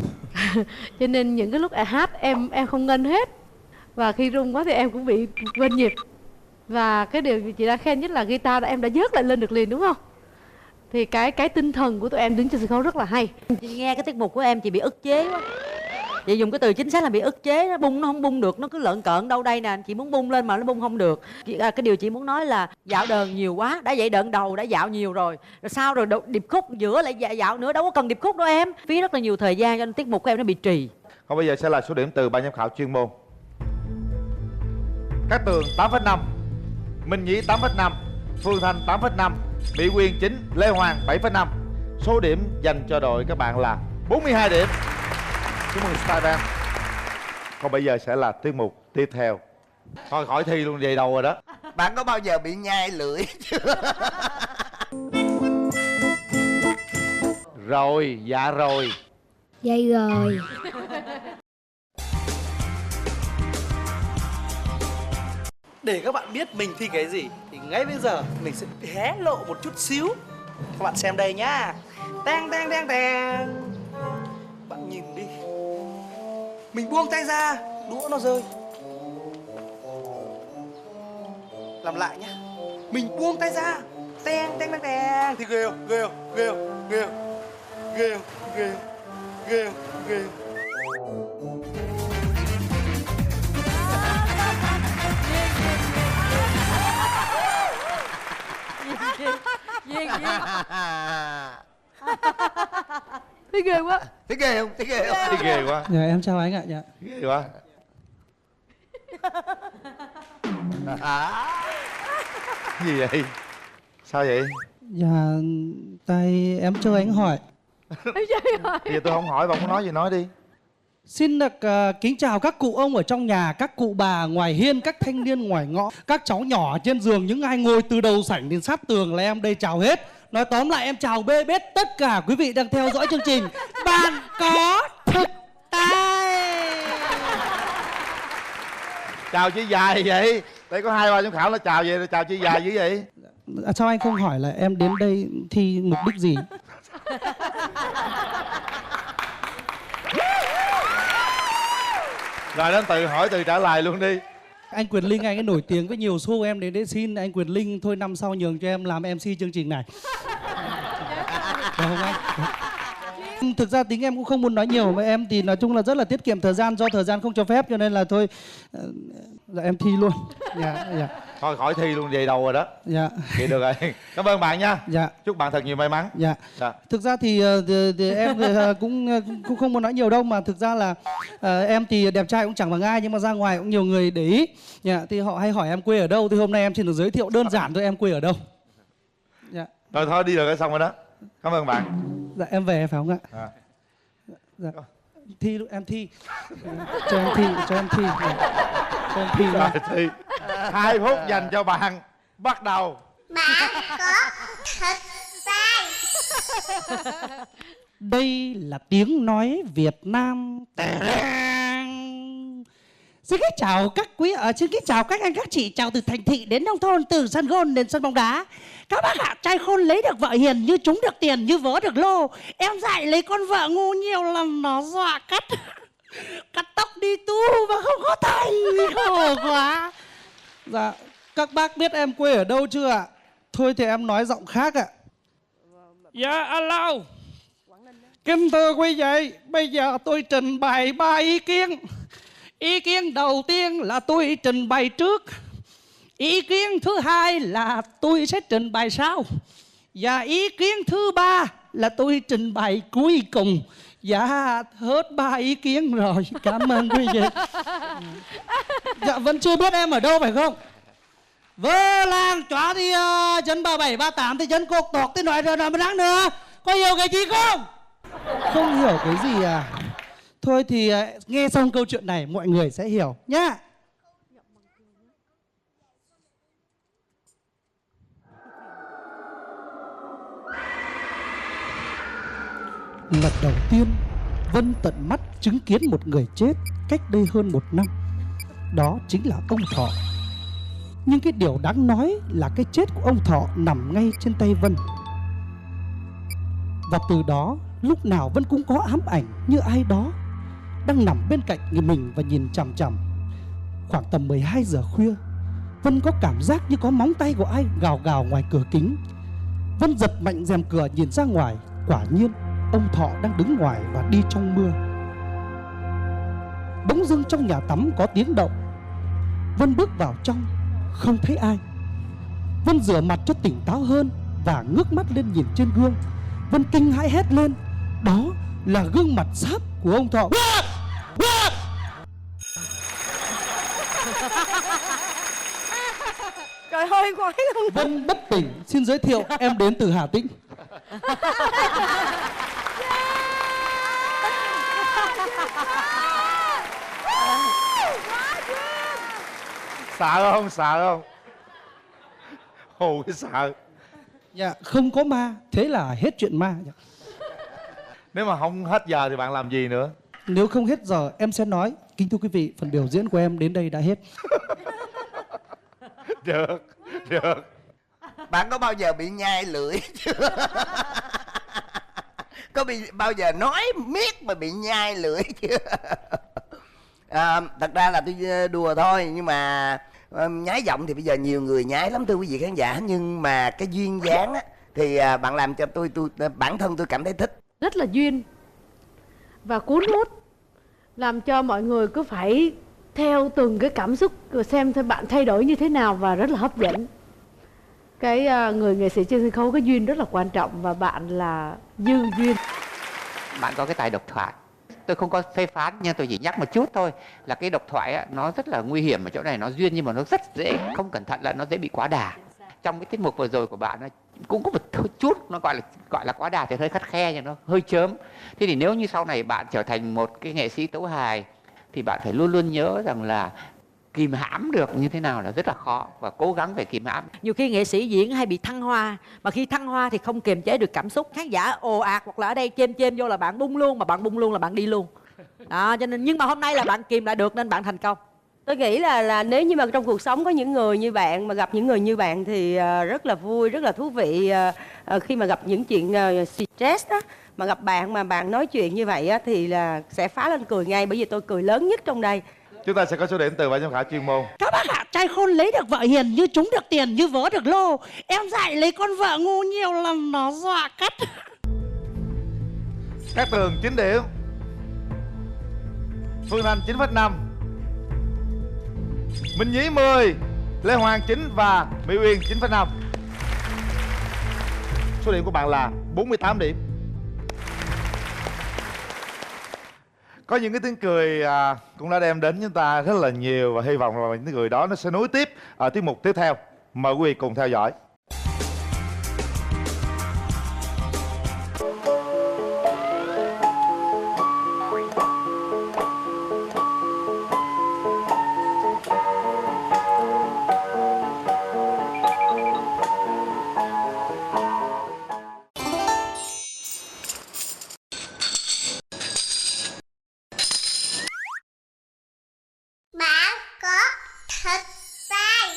Cho nên những cái lúc hát em không ngân hết, và khi run quá thì em cũng bị quên nhịp. Và cái điều chị đã khen nhất là guitar em đã vớt lại lên được liền, đúng không? Thì cái tinh thần của tụi em đứng trên sân khấu rất là hay. Chị nghe cái tiết mục của em chị bị ức chế quá. Chị dùng cái từ chính xác là bị ức chế, nó bung nó không bung được, nó cứ lợn cợn đâu đây nè, chị muốn bung lên mà nó bung không được. Cái điều chị muốn nói là dạo đờn nhiều quá, đã vậy đợn đầu đã dạo nhiều rồi sao rồi điệp khúc giữa lại dạo nữa, đâu có cần điệp khúc đâu em, phí rất là nhiều thời gian cho nên tiết mục của em nó bị trì. Còn bây giờ sẽ là số điểm từ ban giám khảo chuyên môn. Cát Tường 8,5, Minh Nhí 8,5, Phương Thanh 8,5, Mỹ Quyên 9, Lê Hoàng 7,5. Số điểm dành cho đội các bạn là 42 điểm. Chúc mừng Style Band. Còn bây giờ sẽ là tiết mục tiếp theo. Thôi khỏi thi luôn, về đầu rồi đó. Bạn có bao giờ bị nhai lưỡi chưa? Rồi, dạ rồi. Vậy rồi. Để các bạn biết mình thi cái gì thì ngay bây giờ mình sẽ hé lộ một chút xíu. Các bạn xem đây nhá. Tang tang tang tang. Bạn nhìn đi. Mình buông tay ra, đũa nó rơi. Làm lại nhá. Mình buông tay ra. Tang tang tang tang. Thì ghê không? Ghê không? Ghê không? Ghê không? Ghê không? Ghê không? Ghê không? Ghê không? Duyên. Thấy ghê quá. Thấy ghê không? Thấy ghê không? Thấy ghê quá. Dạ em chào anh ạ. Dạ. Ghê quá. Gì vậy? Sao vậy? Dạ tay em chờ anh hỏi. Bây giờ tôi không hỏi, bà muốn nói gì nói đi. Xin được kính chào các cụ ông ở trong nhà, các cụ bà ngoài hiên, các thanh niên ngoài ngõ, các cháu nhỏ trên giường, những ai ngồi từ đầu sảnh đến sát tường là em đây chào hết. Nói tóm lại em chào bê bết tất cả quý vị đang theo dõi chương trình Bạn Có Thực Tài. Chào chi dài vậy? Đây có 2-3 giám khảo nó chào vậy, chào chi dài dữ vậy? Sao anh không hỏi là em đến đây thi mục đích gì? Rồi đến từ hỏi từ trả lời luôn đi. Anh Quyền Linh, anh ấy nổi tiếng với nhiều show, em đến để xin anh Quyền Linh thôi năm sau nhường cho em làm MC chương trình này. Được không anh? Thực ra tính em cũng không muốn nói nhiều, mà em thì nói chung là rất là tiết kiệm thời gian, do thời gian không cho phép cho nên là thôi dạ em thi luôn. Dạ, dạ. Thôi khỏi thi luôn, về đầu rồi đó. Dạ. Vậy được rồi. Cảm ơn bạn nha. Dạ. Chúc bạn thật nhiều may mắn. Dạ. Dạ. Thực ra thì em cũng không muốn nói nhiều đâu, mà thực ra là em thì đẹp trai cũng chẳng bằng ai, nhưng mà ra ngoài cũng nhiều người để ý. Dạ. Thì họ hay hỏi em quê ở đâu, thì hôm nay em xin được giới thiệu đơn giản thôi, em quê ở đâu. Dạ. Rồi thôi đi được rồi, xong rồi đó. Cảm ơn bạn. Dạ em về phải không ạ? À. Dạ. Thi lúc em thi. Cho em thi, cho em thi. Dạ. Cho em thi. Rồi thi. 2 phút dành cho bạn. Bắt đầu. Bạn có thực tài. Đây là tiếng nói Việt Nam. Xin kính chào các quý xin kính chào các anh các chị, chào từ thành thị đến nông thôn, từ sân golf đến sân bóng đá. Các bác ạ, trai khôn lấy được vợ hiền, như trúng được tiền, như vớ được lô. Em dạy lấy con vợ ngu nhiều lần nó dọa cắt tóc đi tu mà không có thành, khổ quá. Dạ, các bác biết em quê ở đâu chưa ạ? Thôi thì em nói giọng khác ạ. Dạ, alo. Kính thưa quý vị, bây giờ tôi trình bày 3 ý kiến. Ý kiến đầu tiên là tôi trình bày trước. Ý kiến thứ hai là tôi sẽ trình bày sau. Và ý kiến thứ ba là tôi trình bày cuối cùng. Dạ, hết 3 ý kiến rồi. Cảm ơn quý vị. Dạ, vẫn chưa biết em ở đâu phải không? Vơ làng chó thì chân 37, 38 thì chân cột tọt thì nói rồi mà đáng nữa. Có hiểu cái gì không? Không hiểu cái gì à? Thôi thì nghe xong câu chuyện này mọi người sẽ hiểu nhá. Lần đầu tiên Vân tận mắt chứng kiến một người chết cách đây hơn 1 năm. Đó chính là ông Thọ. Nhưng cái điều đáng nói là cái chết của ông Thọ nằm ngay trên tay Vân. Và từ đó lúc nào Vân cũng có ám ảnh như ai đó đang nằm bên cạnh người mình và nhìn chằm chằm. Khoảng tầm 12 giờ khuya, Vân có cảm giác như có móng tay của ai gào gào ngoài cửa kính. Vân giật mạnh rèm cửa nhìn ra ngoài. Quả nhiên ông Thọ đang đứng ngoài và đi trong mưa. Bỗng dưng trong nhà tắm có tiếng động. Vân bước vào trong, không thấy ai. Vân rửa mặt cho tỉnh táo hơn và ngước mắt lên nhìn trên gương. Vân kinh hãi hét lên. Đó là gương mặt sáp của ông Thọ. Trời ơi, khoái luôn. Vân bất tỉnh. Xin giới thiệu em đến từ Hà Tĩnh. Sợ không? Sợ không? Hù cái sợ. Dạ, không có ma. Thế là hết chuyện ma. Dạ. Nếu mà không hết giờ thì bạn làm gì nữa? Nếu không hết giờ em sẽ nói. Kính thưa quý vị, phần biểu diễn của em đến đây đã hết. Được, được. Bạn có bao giờ bị nhai lưỡi chưa? Có bao giờ nói miết mà bị nhai lưỡi chưa? Thật ra là tôi đùa thôi, nhưng mà nhái giọng thì bây giờ nhiều người nhái lắm thưa quý vị khán giả. Nhưng mà cái duyên dáng á, thì bạn làm cho tôi bản thân tôi cảm thấy thích. Rất là duyên và cuốn hút, làm cho mọi người cứ phải theo từng cái cảm xúc rồi xem bạn thay đổi như thế nào, và rất là hấp dẫn. Cái người nghệ sĩ trên sân khấu cái duyên rất là quan trọng và bạn là dư duyên. Bạn có cái tài độc thoại. Tôi không có phê phán nhưng tôi chỉ nhắc một chút thôi là cái độc thoại á, nó rất là nguy hiểm ở chỗ này, nó duyên nhưng mà nó rất dễ, không cẩn thận là nó dễ bị quá đà. Trong cái tiết mục vừa rồi của bạn cũng có một chút nó gọi là quá đà thì hơi khắt khe nhưng nó hơi chớm. Thế thì nếu như sau này bạn trở thành một cái nghệ sĩ tấu hài thì bạn phải luôn luôn nhớ rằng là kìm hãm được như thế nào là rất là khó và cố gắng phải kìm hãm. Nhiều khi nghệ sĩ diễn hay bị thăng hoa, mà khi thăng hoa thì không kiềm chế được cảm xúc, khán giả ồ ạt hoặc là ở đây chêm vô là bạn bung luôn, mà bạn bung luôn là bạn đi luôn. Đó, cho nên nhưng mà hôm nay là bạn kìm lại được nên bạn thành công. Tôi nghĩ là nếu như mà trong cuộc sống có những người như bạn, mà gặp những người như bạn thì rất là vui, rất là thú vị. Khi mà gặp những chuyện stress đó, mà gặp bạn mà bạn nói chuyện như vậy á, thì là sẽ phá lên cười ngay, bởi vì tôi cười lớn nhất trong đây. Chúng ta sẽ có số điểm từ ban giám khảo chuyên môn. Các bác ạ, trai khôn lấy được vợ hiền như trúng được tiền, như vớ được lô. Em dạy lấy con vợ ngu nhiều lần nó dọa cắt. Cát Tường 9 điểm, Phương Thanh 9,5, Minh Nhí 10, Lê Hoàng 9 và Mỹ Uyên 9,5. Số điểm của bạn là 48 điểm. Có những cái tiếng cười cũng đã đem đến chúng ta rất là nhiều và hy vọng là những tiếng cười đó nó sẽ nối tiếp ở tiết mục tiếp theo. Mời quý vị cùng theo dõi. Bạn có thật sai.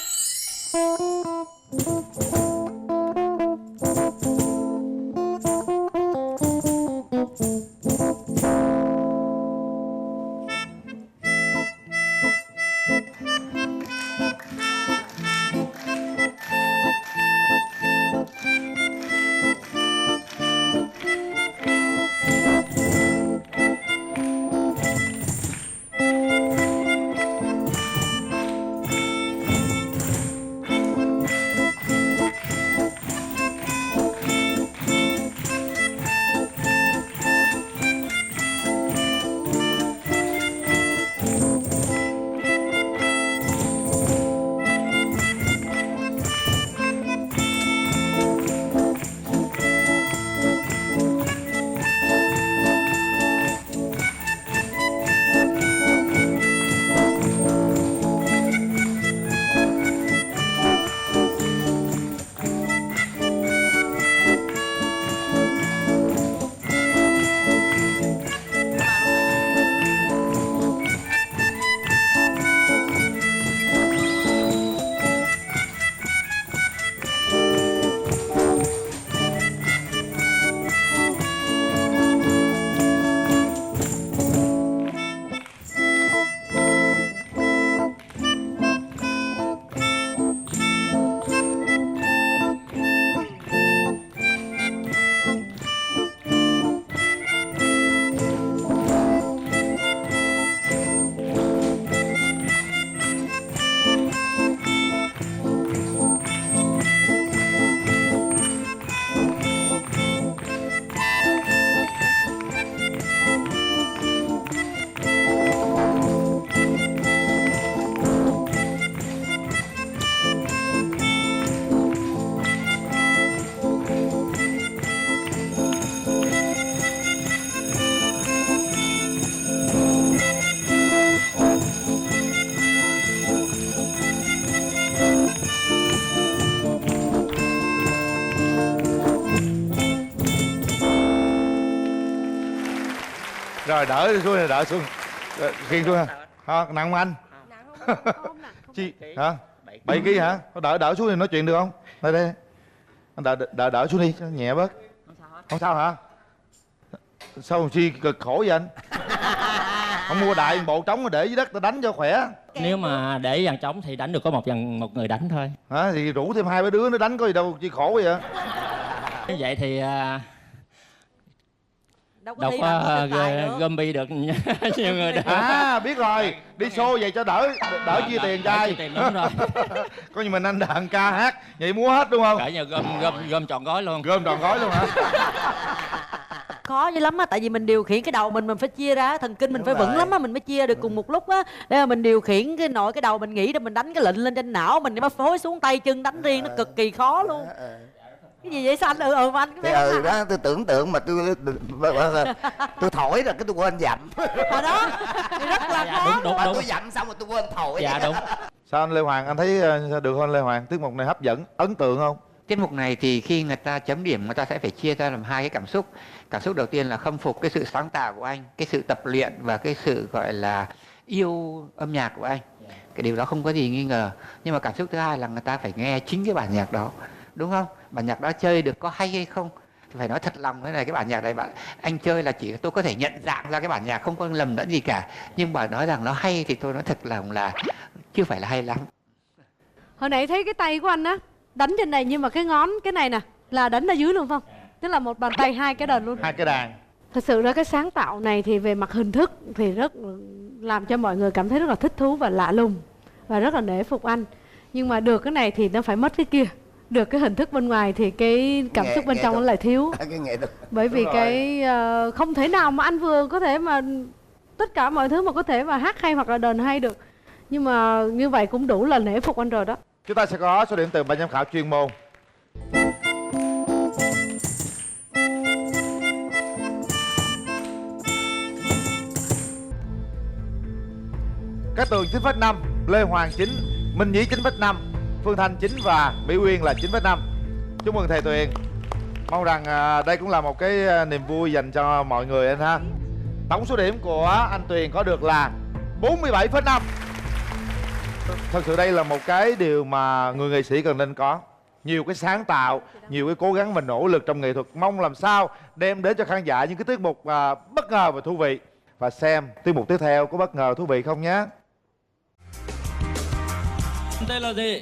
Rồi đỡ xuống này, đỡ xuống. Khiêng xuống ha. Nặng không anh? Chi hả? 7 kg hả? Đỡ xuống thì nói chuyện được không? Đây đây. Anh đỡ xuống đi cho nhẹ bớt. Không sao hả? Sao mà Chi cực khổ vậy anh? Không mua đại bộ trống để dưới đất ta đánh cho khỏe. Nếu mà để dàn trống thì đánh được có một người đánh thôi. Hả? Thì rủ thêm 2 đứa nó đánh có gì đâu Chi khổ vậy? Như vậy thì Đâu đâu thi có mà có tranh tài được. gom bi được nhiều người đâu. Biết rồi, đi show vậy cho đỡ chia tiền cho ai. Chia tiền, đúng rồi. Coi như mình anh đàn ca hát vậy múa hết đúng không? Cả nhà gom trọn gói luôn. Gom trọn gói luôn hả? Khó dữ lắm á, tại vì mình điều khiển cái đầu mình phải chia ra, thần kinh mình phải vững lắm á, mình mới chia được cùng một lúc á, để mà mình điều khiển cái nội cái đầu mình nghĩ để mình đánh cái lệnh lên trên não mình, mới phối xuống tay chân đánh riêng, nó cực kỳ khó luôn. Cái gì vậy sao anh? Mà anh thì đó tôi tưởng tượng mà tôi thổi rồi cái tôi quên dặm. Đó thì rất là khó. Đúng, tôi dặm xong rồi tôi quên thổi. Dạ đúng. Sao anh Lê Hoàng, anh thấy được không Lê Hoàng? Tiết mục này hấp dẫn, ấn tượng không? Tiết mục này thì khi người ta chấm điểm, người ta sẽ phải chia ra làm hai cái cảm xúc. Cảm xúc đầu tiên là khâm phục cái sự sáng tạo của anh, cái sự tập luyện và cái sự gọi là yêu âm nhạc của anh. Cái điều đó không có gì nghi ngờ. Nhưng mà cảm xúc thứ hai là người ta phải nghe chính cái bản nhạc đó, đúng không? Bản nhạc đó chơi được có hay hay không? Thì phải nói thật lòng thế này, cái bản nhạc này anh chơi là chỉ tôi có thể nhận dạng ra cái bản nhạc, không có lầm lẫn gì cả. Nhưng mà nói rằng nó hay thì tôi nói thật lòng là chưa phải là hay lắm. Hồi nãy thấy cái tay của anh á đánh trên này, nhưng mà cái ngón cái này nè là đánh ở dưới luôn không? Tức là một bàn tay hai cái đàn luôn. Hai cái đàn. Thật sự ra cái sáng tạo này thì về mặt hình thức thì rất làm cho mọi người cảm thấy rất là thích thú và lạ lùng và rất là nể phục anh. Nhưng mà được cái này thì nó phải mất cái kia. Được cái hình thức bên ngoài thì cái cảm xúc bên trong nó lại thiếu. Bởi vì cái không thể nào mà anh vừa có thể mà tất cả mọi thứ mà có thể mà hát hay hoặc là đờn hay được. Nhưng mà như vậy cũng đủ là nể phục anh rồi đó. Chúng ta sẽ có số điểm từ ban giám khảo chuyên môn. Cát Tường 9,5, Lê Hoàng 9, Minh Nhí 9,5, Phương Thanh 9 và Mỹ Uyên là 9,5. Chúc mừng thầy Tuyền. Mong rằng đây cũng là một cái niềm vui dành cho mọi người anh ha. Tổng số điểm của anh Tuyền có được là 47,5. Thật sự đây là một cái điều mà người nghệ sĩ cần nên có. Nhiều cái sáng tạo, nhiều cái cố gắng và nỗ lực trong nghệ thuật. Mong làm sao đem đến cho khán giả những cái tiết mục bất ngờ và thú vị. Và xem tiết mục tiếp theo có bất ngờ thú vị không nhé. Tên là gì?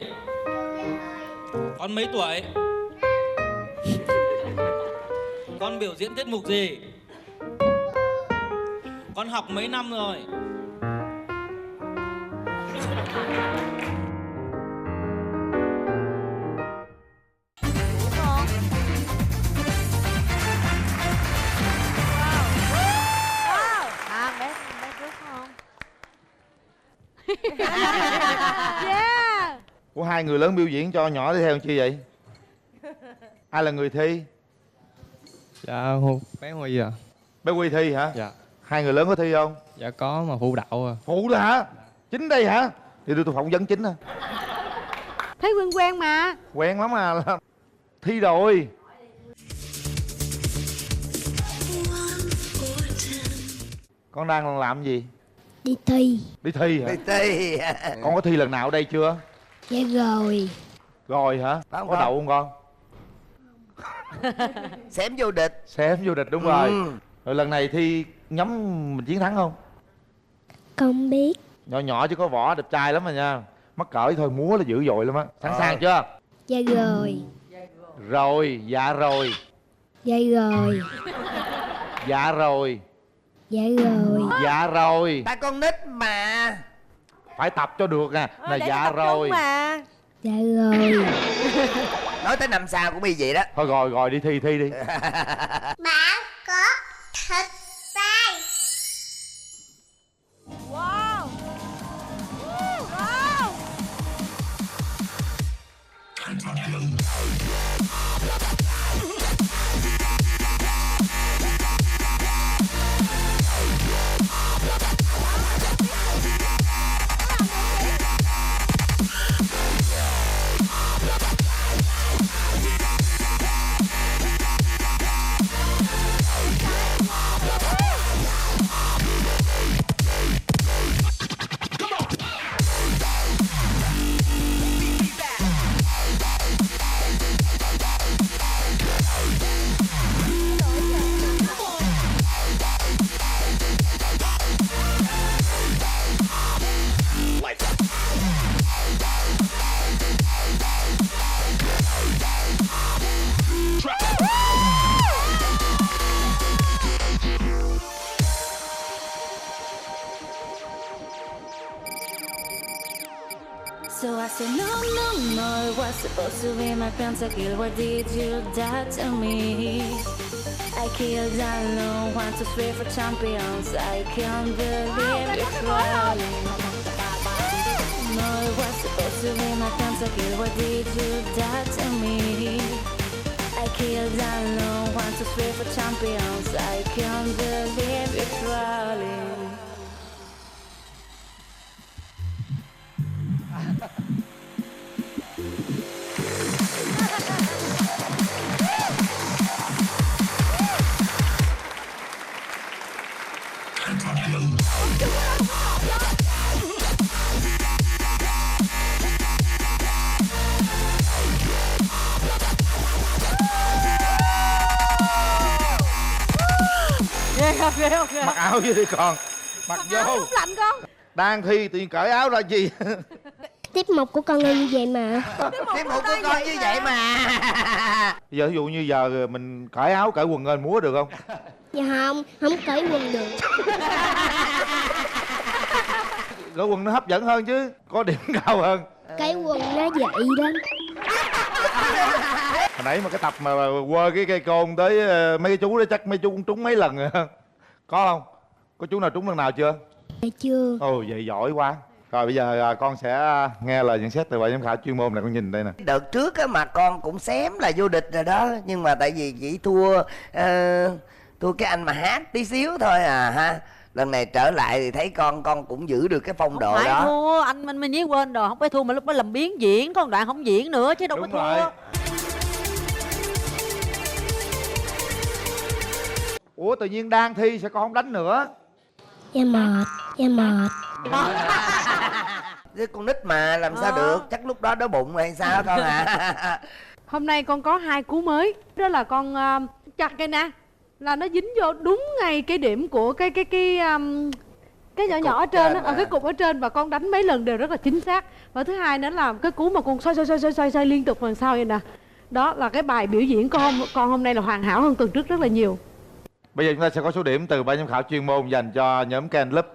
Con mấy tuổi? Con biểu diễn tiết mục gì? Con học mấy năm rồi? Yeah. Của hai người lớn biểu diễn cho nhỏ đi theo chi vậy? Ai là người thi? Dạ bé Huy à. Bé Huy thi hả? Dạ. Hai người lớn có thi không? Dạ có mà phụ đạo à. Phụ đó hả? Chính đây hả? Thì tôi phỏng vấn chính à. Thấy quen mà. Quen lắm à. Thi rồi. Con đang làm gì? Đi thi. Đi thi hả? Đi thi. Con có thi lần nào ở đây chưa? Dạ rồi. Rồi hả? Có đậu không con? Xém vô địch. Xém vô địch đúng rồi. Rồi lần này thi nhóm mình chiến thắng không? Không biết. Nhỏ nhỏ chứ có võ, đẹp trai lắm mà nha. Mắc cỡ thôi, múa là dữ dội lắm á. Sẵn sàng chưa? Dạ rồi. Rồi, dạ rồi. Dạ rồi. Dạ rồi. Dạ rồi. Dạ rồi. Ta con nít mà. Phải tập cho được nè. Là dạ rồi. Dạ rồi. Nói tới năm sau cũng bị vậy đó. Thôi rồi đi thi đi. Bạn có thịt tay. Wow. So I said, no, no, no, it was supposed to be my pentakill. Why did you die to me? I killed alone, 1, 2, 3 for champions. I can't believe it's rolling. No, it was supposed to be my pentakill. Why did you die to me? I killed alone, 1, 2, 3 for champions. I can't believe it's rolling. Mặc áo vô đi con. Mặc vô. Không lạnh con. Đang thi tự nhiên cởi áo ra gì? Tiết mục của con như vậy mà. Tiết mục của con như vậy mà. Giờ ví dụ như giờ mình cởi áo cởi quần lên múa được không? Dạ không cởi quần được. Cởi quần nó hấp dẫn hơn chứ, có điểm cao hơn. Cái quần nó dậy lắm. Hồi nãy mà cái tập mà quơ cái cây côn tới mấy cái chú đó chắc mấy chú cũng trúng mấy lần rồi. Có không? Có chú nào trúng lần nào chưa? Dạ chưa. Ồ vậy giỏi quá. Rồi bây giờ con sẽ nghe lời nhận xét từ ban giám khảo chuyên môn này, con nhìn đây nè. Đợt trước á mà con cũng xém là vô địch rồi đó, nhưng mà tại vì chỉ thua cái anh mà hát tí xíu thôi à ha. Lần này trở lại thì thấy con cũng giữ được cái phong độ không phải đó. thua anh Minh với quên rồi, không phải thua mà lúc đó làm biến diễn, con đoạn không diễn nữa chứ đâu có thua. Ủa tự nhiên đang thi sao con không đánh nữa? Dạ mệt. Chứ con nít mà làm sao được, chắc lúc đó đói bụng hay sao con à. Hôm nay con có 2 cú mới. Đó là con chặt cái nè, là nó dính vô đúng ngay cái điểm của cái nhỏ nhỏ ở trên á, cái cục ở trên, và con đánh mấy lần đều rất là chính xác. Và thứ hai nữa là cái cú mà con xoay liên tục đằng sau vậy nè. Đó là cái bài biểu diễn con hôm nay là hoàn hảo hơn tuần trước rất là nhiều. Bây giờ chúng ta sẽ có số điểm từ ban giám khảo chuyên môn dành cho nhóm Ken Club.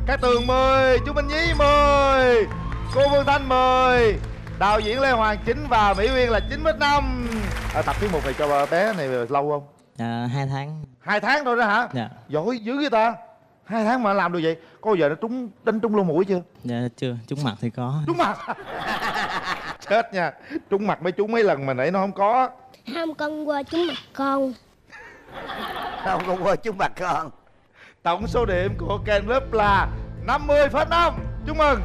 Cát Tường 10, chú Minh Nhí 10, cô Phương Thanh 10, đạo diễn Lê Hoàng 9 và Mỹ Uyên là 9,5. Tập tiết mục này cho bé này lâu không? 2 tháng. 2 tháng thôi đó hả? Dạ. Giỏi dữ vậy ta. 2 tháng mà làm được vậy. Có bao giờ nó đánh trúng lỗ mũi chưa? Dạ chưa, trúng mặt thì có. Trúng mặt. Chết nha, trúng mặt mấy chú mấy lần mà nãy nó không có. Không, con qua trúng mặt con. Không, con qua trúng mặt con. Tổng số điểm của Ken Club là 50,5. Chúc mừng.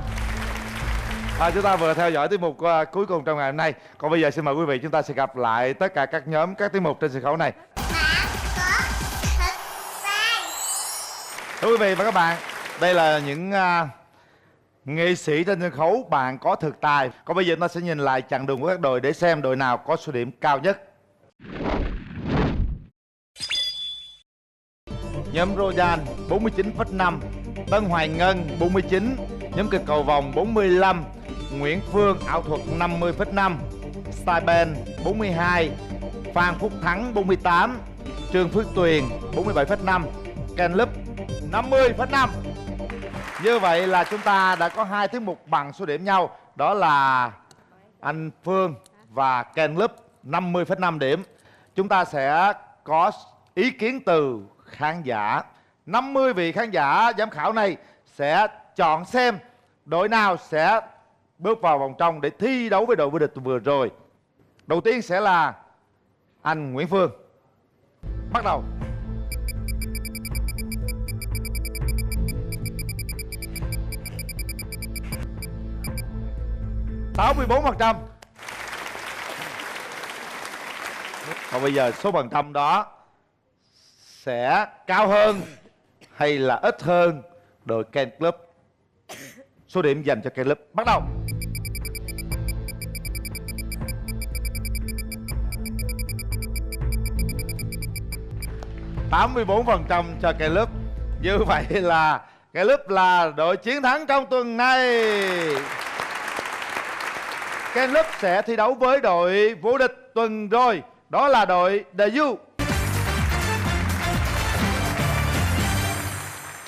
Chúng ta vừa theo dõi tiết mục cuối cùng trong ngày hôm nay. Còn bây giờ xin mời quý vị chúng ta sẽ gặp lại tất cả các nhóm, các tiết mục trên sân khấu này. Thưa quý vị và các bạn, đây là những nghệ sĩ trên sân khấu bạn có thực tài. Còn bây giờ chúng ta sẽ nhìn lại chặng đường của các đội để xem đội nào có số điểm cao nhất. Nhóm Rojan 49,5, Tân Hoàng Ngân 49, nhóm Kịch Cầu Vồng 45, Nguyễn Phương Ảo Thuật 50,5, Style Band 42, Phan Phúc Thắng 48, Trương Phước Tuyền 47,5, Ken Club 50,5. Như vậy là chúng ta đã có 2 tiết mục bằng số điểm nhau. Đó là anh Phương và Ken Club 50,5 điểm. Chúng ta sẽ có ý kiến từ khán giả. 50 vị khán giả giám khảo này sẽ chọn xem đội nào sẽ bước vào vòng trong để thi đấu với đội vô địch vừa rồi. Đầu tiên sẽ là anh Nguyễn Phương. Bắt đầu. %. Còn bây giờ số phần trăm đó sẽ cao hơn hay là ít hơn đội Ken Club? Số điểm dành cho Ken Club bắt đầu. %84 cho Ken Club. Như vậy là Ken Club là đội chiến thắng trong tuần này. Ken Club sẽ thi đấu với đội vô địch tuần rồi, đó là đội The Du.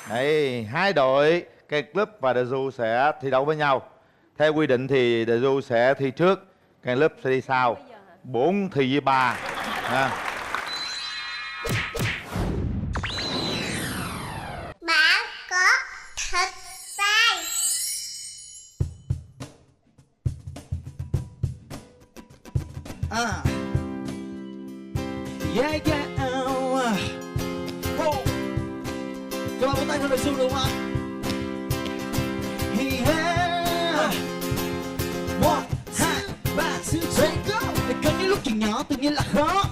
Đây, 2 đội Ken Club và The Du sẽ thi đấu với nhau. Theo quy định thì The Du sẽ thi trước, Caleb sẽ đi sau. 4 thi với 3. Bạn có thịt tay. Yeah, yeah. Các bạn có tay theo lời Du đúng không ạ? Yeah. 1, 2, 3, 4, go. Có những lúc chuyện nhỏ tự nhiên là khó.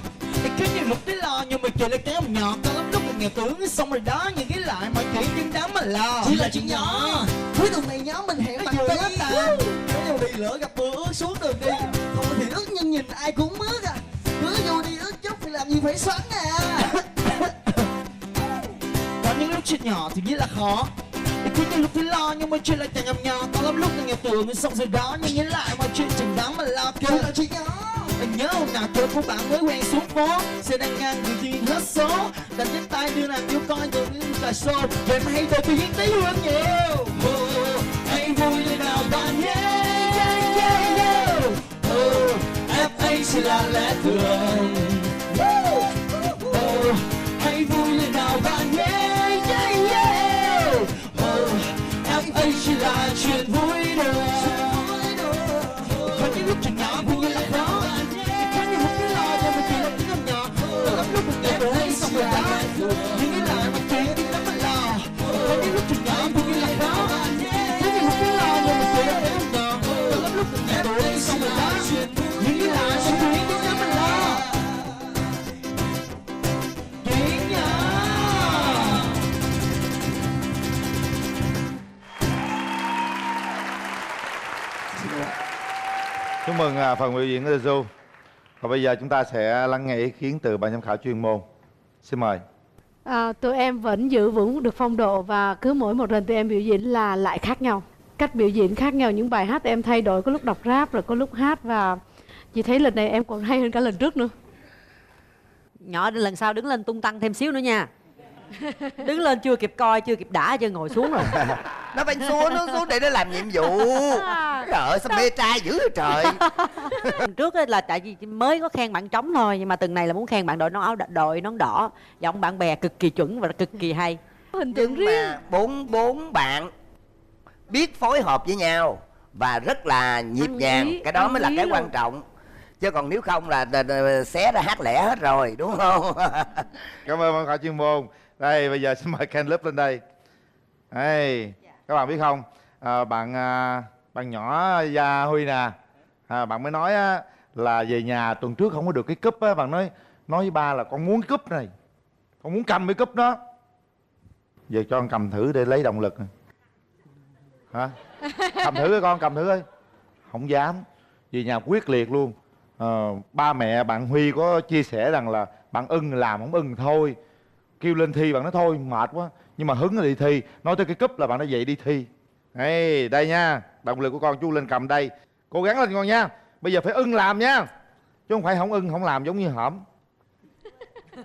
Có những lúc thấy lo nhưng mà chuyện lại kéo nhỏ. Có lắm lúc là nghèo tướng xong rồi đó nhưng nghĩ lại mọi chuyện nhưng đáng mà lo. Chỉ là chuyện nhỏ. Cuối tuần này nhóm mình hẹn bạn tới lớp ta. Nếu như bị lỡ gặp mưa ướt xuống đường đi. Không thì ướt nhưng nhìn ai cũng ướt à. Cứ vô đi ướt chút thì làm gì phải xoắn à. Có những lúc chuyện nhỏ thì nghĩ là khó. Có những lúc thấy lo nhưng mọi chuyện lại càng nhầm nhỏ. Có lắm lúc là nghèo tưởng xong rồi đó nhưng nghĩ lại mọi chuyện chẳng đáng mà lo. Chỉ là chuyện nhỏ. Anh nhớ hôm nào chơi của bạn mới quen xuống phố. Xe đang ngang người gì hết số. Đành trên tay đưa nàng vô coi người như cà show. Vậy mà hay tôi biểu diễn tí hơn nhiều. Hãy vui lên nào bạn nhé. FA chỉ là lẽ thường. Hãy vui lên nào bạn nhé. FA chỉ là chuyện vui đùa. Có những lúc chuyện nhỏ vui như là khó. Có những lúc cái lo cho mình chỉ là tiếng âm nhỏ. Có lắm lúc mình kể hay xong rồi đó. Nhưng nghĩ lại mà chuyện thì lắm mà lo. Có những lúc chuyện nhỏ vui như là khó. Có những lúc cái lo cho mình chỉ là tiếng âm nhỏ. Có lắm lúc mình kể hay xong rồi đó. Nhưng nghĩ lại mà chuyện thì lắm mà lo. Chuyện nhỏ. Chúc mừng phần biểu diễn của The Du. Và bây giờ chúng ta sẽ lắng nghe ý kiến từ ban giám khảo chuyên môn. Xin mời. Tụi em vẫn giữ vững được phong độ và cứ mỗi một lần tụi em biểu diễn là lại khác nhau. Cách biểu diễn khác nhau, những bài hát em thay đổi, có lúc đọc rap rồi có lúc hát, và chị thấy lần này em còn hay hơn cả lần trước nữa. Nhỏ lần sau đứng lên tung tăng thêm xíu nữa nha. Đứng lên chưa kịp coi, chưa kịp đã chưa ngồi xuống rồi. Nó phải xuống để nó làm nhiệm vụ. Trời ơi sao mê trai dữ vậy trời. Trước là tại vì mới có khen bạn trống thôi, nhưng mà tuần này là muốn khen bạn đội nón đỏ. Giọng bạn bè cực kỳ chuẩn và cực kỳ hay. Hình tượng riêng. Mà bốn bạn biết phối hợp với nhau và rất là nhịp nhàng, cái đó mới là cái quan trọng. Chứ còn nếu không là xé ra hát lẻ hết rồi, đúng không? Cảm ơn ban khảo chuyên môn. Đây bây giờ xin mời Caleb lên đây. Đây, các bạn biết không, bạn nhỏ Gia Huy nè, bạn mới nói á, là về nhà tuần trước không có được cái cúp á, bạn nói với ba là con muốn cái cúp này, con muốn cầm cái cúp đó. Giờ cho con cầm thử để lấy động lực. Hả? Cầm thử coi con, cầm thử coi. Không dám, về nhà quyết liệt luôn. Ba mẹ bạn Huy có chia sẻ rằng là bạn ưng làm, không ưng thôi. Kêu lên thi bạn nói thôi mệt quá, nhưng mà hứng là đi thi. Nói tới cái cúp là bạn nói vậy đi thi. Đây nha, động lực của con chú lên cầm đây. Cố gắng lên con nha. Bây giờ phải ưng làm nha, chứ không phải không ưng không làm giống như hổm.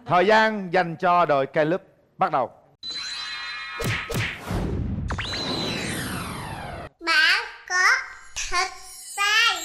Thời gian dành cho đội Caleb bắt đầu. Bạn có thịt tay.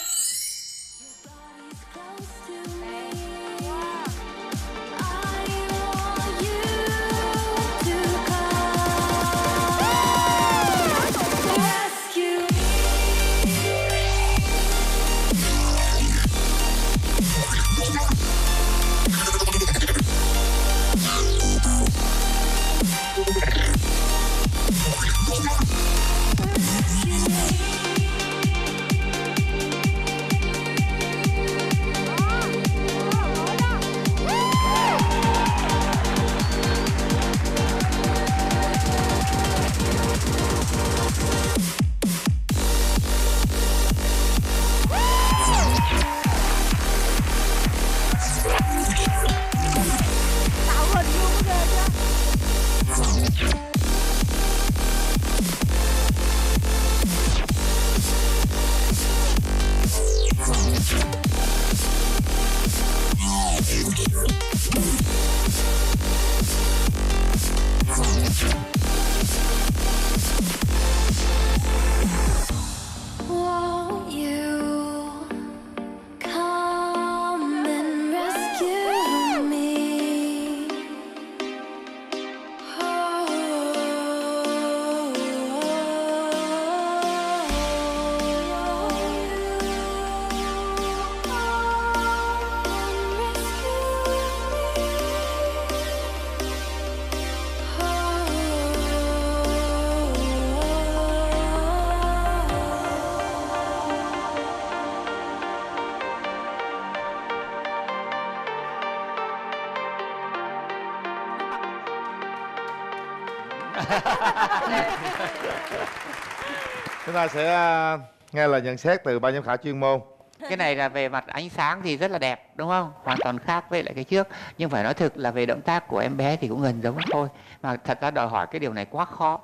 Chúng ta sẽ nghe lời nhận xét từ ban giám khảo chuyên môn. Cái này là về mặt ánh sáng thì rất là đẹp đúng không? Hoàn toàn khác với lại cái trước. Nhưng phải nói thực là về động tác của em bé thì cũng gần giống thôi. Mà thật ra đòi hỏi cái điều này quá khó.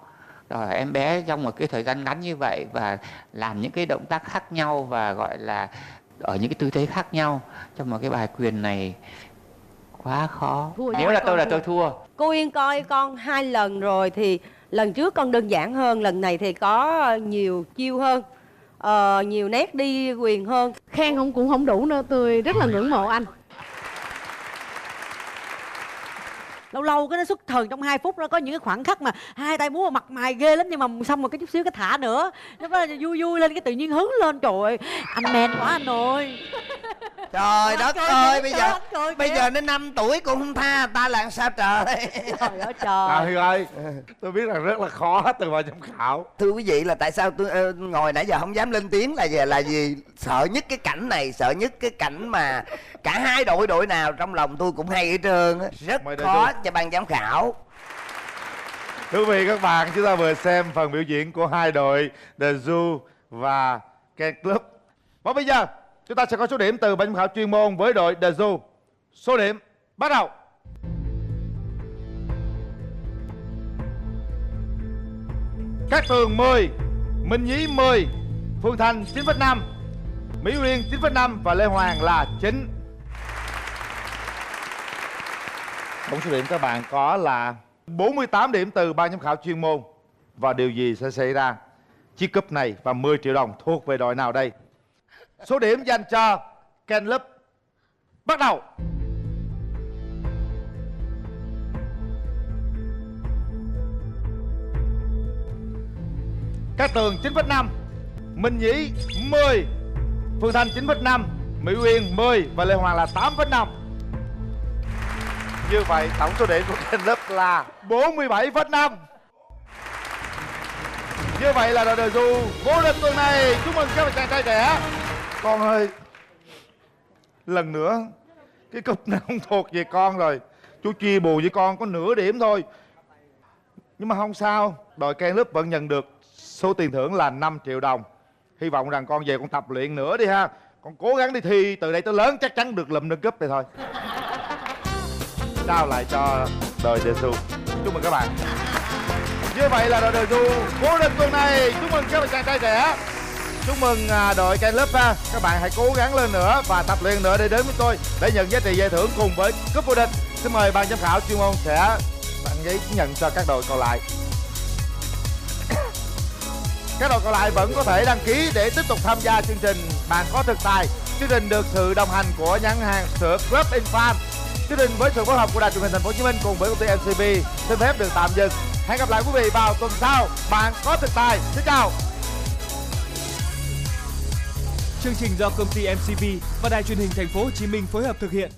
Đòi hỏi em bé trong một cái thời gian ngắn như vậy và làm những cái động tác khác nhau và gọi là ở những cái tư thế khác nhau trong một cái bài quyền này quá khó. Nếu là tôi thua. Cô Yên coi con 2 lần rồi thì lần trước con đơn giản hơn, lần này thì có nhiều chiêu hơn, nhiều nét đi quyền hơn. Khen cũng không đủ nữa, tôi rất là ngưỡng mộ anh. Lâu lâu cái nó xuất thần trong 2 phút, nó có những cái khoảnh khắc mà hai tay múa mặt mày ghê lắm, nhưng mà xong rồi cái chút xíu cái thả nữa, nó có vui vui lên, cái tự nhiên hứng lên. Trời ơi, anh men quá anh ơi. Trời đất ơi, bây giờ nó 5 tuổi cũng không tha ta là sao trời. Trời ơi trời. Huy ơi, tôi biết là rất là khó từ ban giám khảo. Thưa quý vị, là tại sao tôi ngồi nãy giờ không dám lên tiếng là gì? Sợ nhất cái cảnh này, sợ nhất cái cảnh mà cả hai đội nào trong lòng tôi cũng hay hết trơn á. Rất khó cho ban giám khảo. Thưa quý vị các bạn, chúng ta vừa xem phần biểu diễn của hai đội The Zoo và Ken Club. Và bây giờ chúng ta sẽ có số điểm từ ban giám khảo chuyên môn với đội The Zoo. Số điểm bắt đầu. Cát Tường 10, Minh Nhí 10, Phương Thanh 9,5, Mỹ Uyên 9,5 và Lê Hoàng là 9. Tổng số điểm các bạn có là 48 điểm từ ban giám khảo chuyên môn. Và điều gì sẽ xảy ra? Chiếc cúp này và 10 triệu đồng thuộc về đội nào đây? Số điểm dành cho Ken Club bắt đầu. Cát Tường 9,5, Minh Nhí 10, Phương Thanh 9,5, Mỹ Uyên 10 và Lê Hoàng là 8,5. Như vậy tổng số điểm của Ken Club là 47,5. Như vậy là đội The Zoo vô địch tuần này. Chúc mừng các bạn chàng trai trẻ. Con ơi, lần nữa cái cúp này không thuộc về con rồi. Chú chia bù với con có nửa điểm thôi. Nhưng mà không sao, đội Ken Club vẫn nhận được số tiền thưởng là 5 triệu đồng. Hy vọng rằng con về con tập luyện nữa đi ha. Con cố gắng đi thi, từ đây tới lớn chắc chắn được lụm nâng cúp này thôi. Trao lại cho đội The Zoo. Chúc mừng các bạn. Như vậy là đội The Zoo vô địch tuần này. Chúc mừng các bạn chàng trai trẻ. Chúc mừng đội Ken Club ha. Các bạn hãy cố gắng lên nữa và tập luyện nữa để đến với tôi để nhận giá trị giải thưởng cùng với cúp vô địch. Xin mời ban giám khảo chuyên môn sẽ tặng giấy chứng nhận cho các đội còn lại. Các đội còn lại vẫn có thể đăng ký để tiếp tục tham gia chương trình Bạn Có Thực Tài. Chương trình được sự đồng hành của nhãn hàng sữa Club Farm. Chương trình với sự phối hợp của Đài Truyền hình Thành phố Hồ Chí Minh cùng với công ty MCB xin phép được tạm dừng. Hẹn gặp lại quý vị vào tuần sau. Bạn Có Thực Tài. Xin chào. Chương trình do công ty MCB và Đài Truyền hình Thành phố Hồ Chí Minh phối hợp thực hiện.